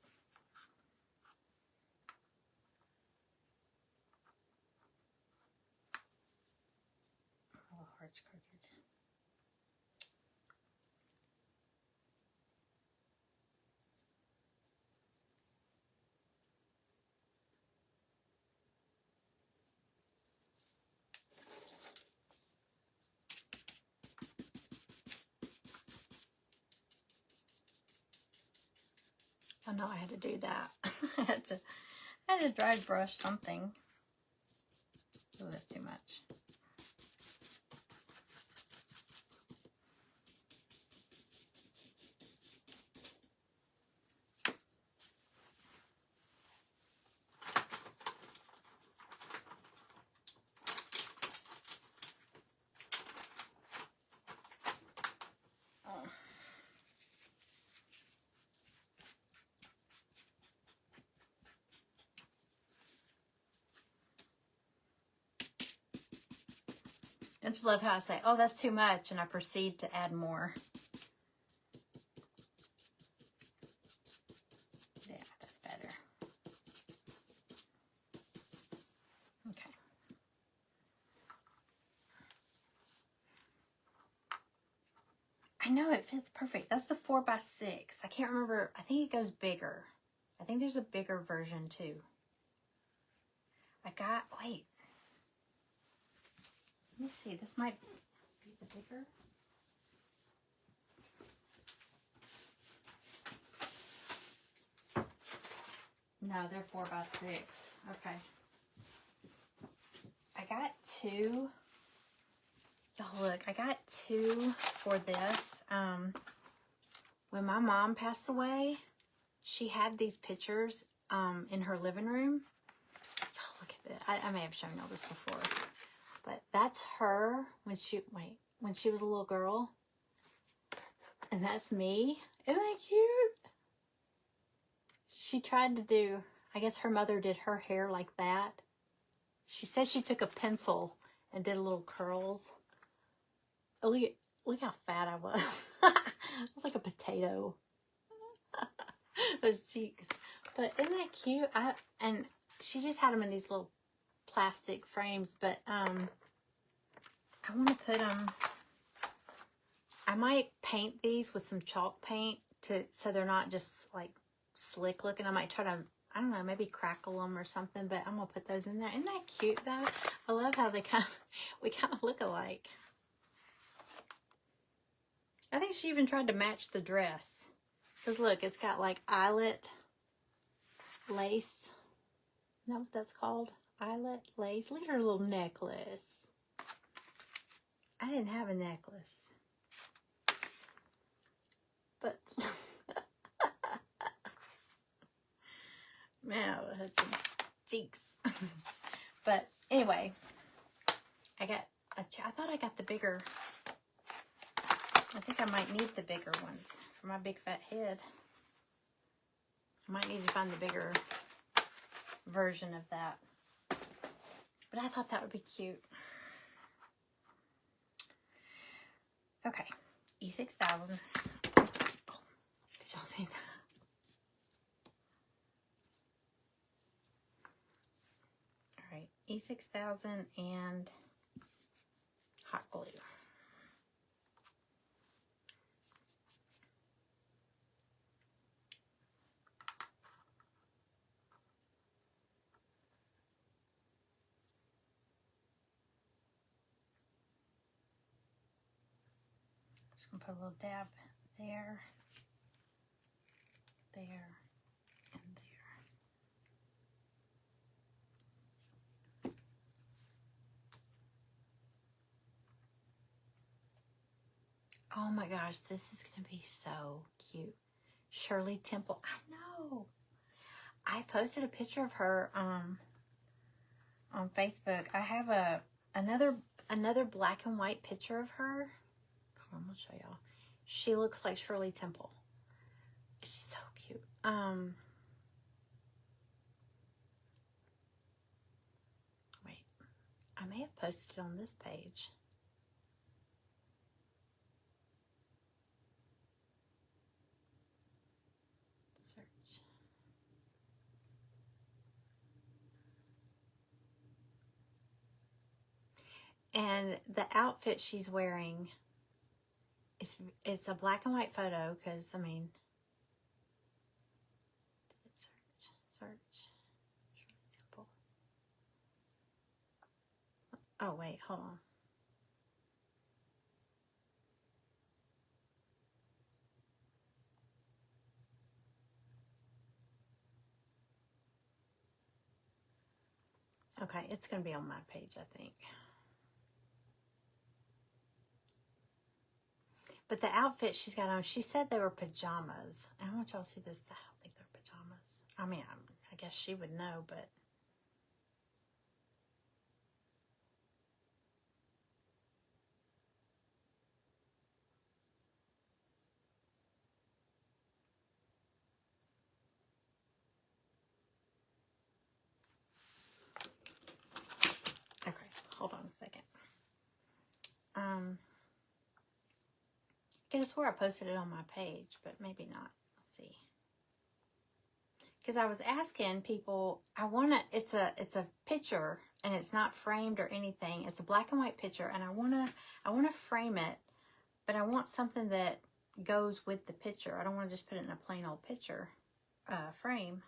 Speaker 1: Oh, heart's crooked. Oh no, I had to do that. I had to dry brush something. Oh, that's too much. Don't you love how I say, oh, that's too much, and I proceed to add more? Yeah, that's better. Okay. I know it fits perfect. That's the 4x6. I can't remember. I think it goes bigger. I think there's a bigger version too. Wait. Let me see. This might be the bigger. No, they're 4x6. Okay. I got two. Y'all look, I got two for this. When my mom passed away, she had these pictures in her living room. Oh, look at that. I may have shown y'all this before. But that's her when she was a little girl. And that's me. Isn't that cute? She tried to do, I guess her mother did her hair like that. She says she took a pencil and did little curls. Oh, look how fat I was. I was like a potato. Those cheeks. But isn't that cute? And she just had them in these little plastic frames. But I want to put them. I might paint these with some chalk paint so they're not just like slick looking. I might try to, I don't know, maybe crackle them or something. But I'm gonna put those in there. Isn't that cute though? I love how we kind of look alike. I think she even tried to match the dress. Because look, it's got like eyelet lace. Isn't that what that's called? Eyelet lace. Look at her little necklace. I didn't have a necklace. But, man, I had some cheeks. But anyway, I thought I got the bigger. I think I might need the bigger ones for my big fat head. I might need to find the bigger version of that. But I thought that would be cute. Okay, E6000. Oh, did y'all see that? All right, E6000 and hot glue. Just gonna put a little dab there, there, and there. Oh my gosh, this is gonna be so cute. Shirley Temple. I know. I posted a picture of her on Facebook. I have another black and white picture of her. Hold on, I'll show y'all. She looks like Shirley Temple. She's so cute. Wait, I may have posted it on this page. Search. And the outfit she's wearing it's a black and white photo because I mean, search. Oh wait, hold on. Okay, it's gonna be on my page, I think. But the outfit she's got on, she said they were pajamas. I want y'all to see this. I don't think they're pajamas. I mean, I guess she would know, but. Okay, hold on a second. I could have swore I posted it on my page, but maybe not. Let's see. Because I was asking people, it's a picture, and it's not framed or anything. It's a black and white picture, and I wanna frame it, but I want something that goes with the picture. I don't want to just put it in a plain old picture frame.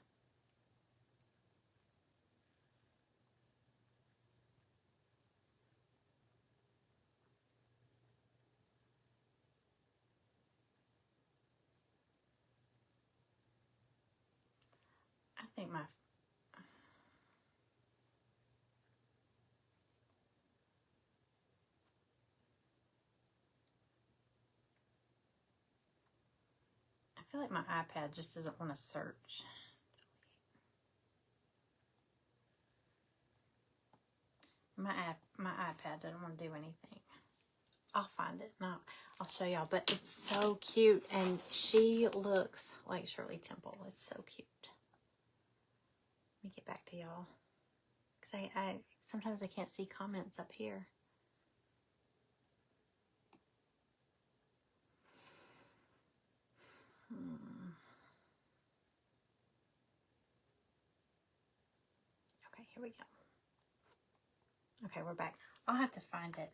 Speaker 1: I think I feel like my iPad just doesn't want to search. My iPad doesn't want to do anything. I'll find it. No, I'll show y'all. But it's so cute, and she looks like Shirley Temple. It's so cute. Let me get back to y'all, because I sometimes I can't see comments up here. Okay, here we go. Okay, we're back. I'll have to find it.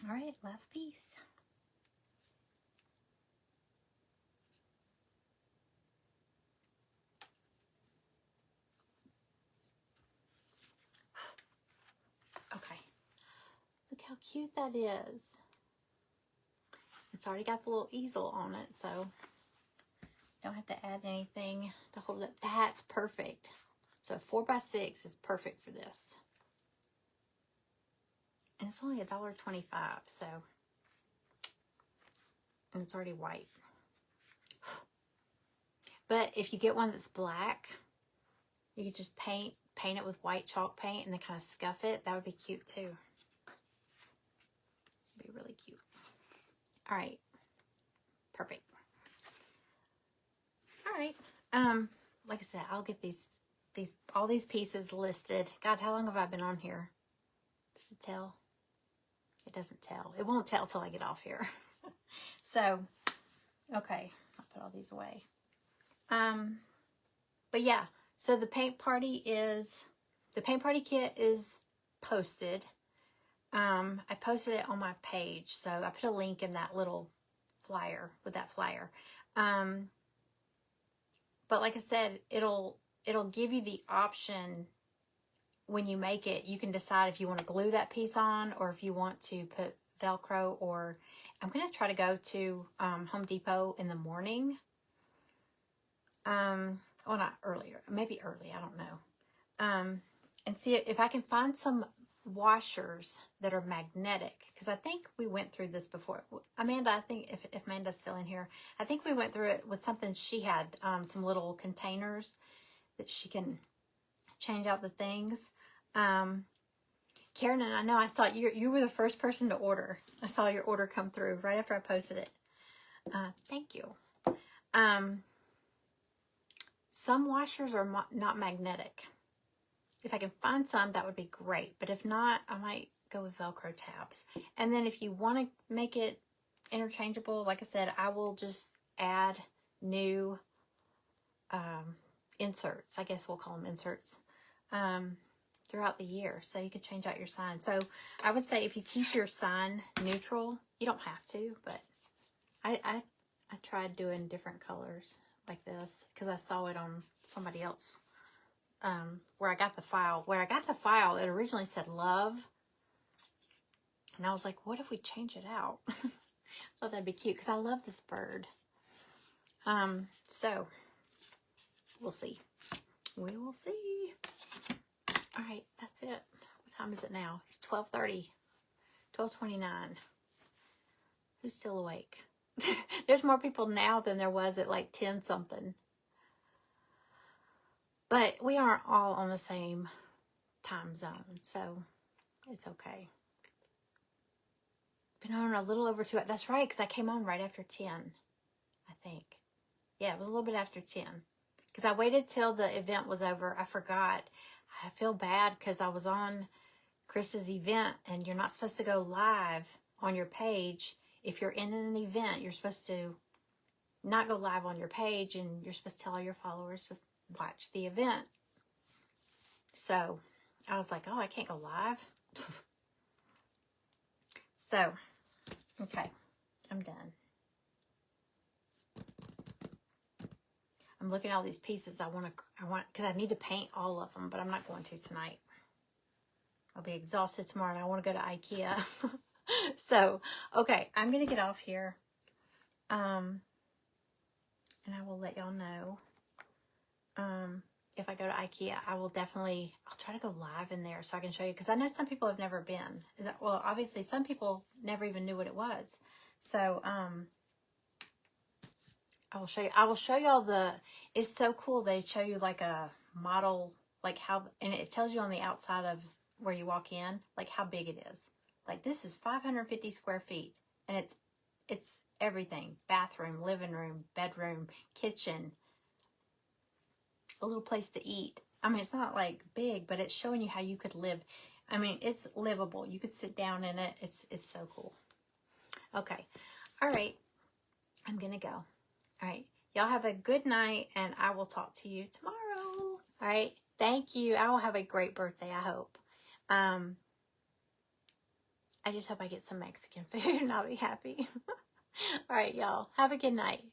Speaker 1: All right, last piece. Okay, look how cute that is. It's already got the little easel on it, so you don't have to add anything to hold it. That's perfect. So 4x6 is perfect for this. And it's only $1.25, so, and it's already white. But if you get one that's black, you could just paint it with white chalk paint and then kind of scuff it. That would be cute too. It'd be really cute. All right. Perfect. All right. Like I said, I'll get all these pieces listed. God, how long have I been on here? Does it tell? It doesn't tell. It won't tell till I get off here. So, okay. I'll put all these away. But yeah, so the paint party kit is posted. I posted it on my page, so I put a link in that little flyer with that flyer. But like I said, it'll give you the option when you make it. You can decide if you want to glue that piece on or if you want to put Velcro, or I'm going to try to go to Home Depot in the morning. Well, not earlier, maybe early, I don't know. And see if I can find some washers that are magnetic, because I think we went through this before. Amanda, I think if Amanda's still in here, I think we went through it with something she had, some little containers that she can change out the things. Karen, and I know I saw you were the first person to order. I saw your order come through right after I posted it. Thank you. Some washers are not magnetic. If I can find some, that would be great. But if not, I might go with Velcro tabs. And then if you want to make it interchangeable, like I said, I will just add new inserts. I guess we'll call them inserts throughout the year. So you could change out your sign. So I would say if you keep your sign neutral, you don't have to, but I tried doing different colors like this because I saw it on somebody else. Where I got the file, it originally said love. And I was like, what if we change it out? Thought that'd be cute because I love this bird. So we'll see. We will see. All right, that's it. What time is it now? It's 12:30, 12:29. Who's still awake? There's more people now than there was at like 10 something. But we aren't all on the same time zone, so it's okay. Been on a little over 2 hours. That's right, because I came on right after 10, I think. Yeah, it was a little bit after 10. Because I waited till the event was over. I forgot. I feel bad because I was on Krista's event, and you're not supposed to go live on your page. If you're in an event, you're supposed to not go live on your page, and you're supposed to tell all your followers to watch the event. So I was like, oh, I can't go live. So, okay, I'm done. I'm looking at all these pieces I want, because I need to paint all of them, but I'm not going to tonight. I'll be exhausted tomorrow, and I want to go to IKEA. So, okay, I'm going to get off here. And I will let y'all know. If I go to IKEA, I'll try to go live in there so I can show you. Because I know some people have never been. Well, obviously, some people never even knew what it was. So, I will show you. I will show y'all it's so cool. They show you like a model, like how, and it tells you on the outside of where you walk in, like how big it is. Like this is 550 square feet, and it's everything: bathroom, living room, bedroom, kitchen, a little place to eat. I mean, it's not like big, but it's showing you how you could live. I mean, it's livable. You could sit down in it. It's so cool. Okay. All right. I'm going to go. All right. Y'all have a good night, and I will talk to you tomorrow. All right. Thank you. I will have a great birthday, I hope. I just hope I get some Mexican food, and I'll be happy. All right, y'all. Have a good night.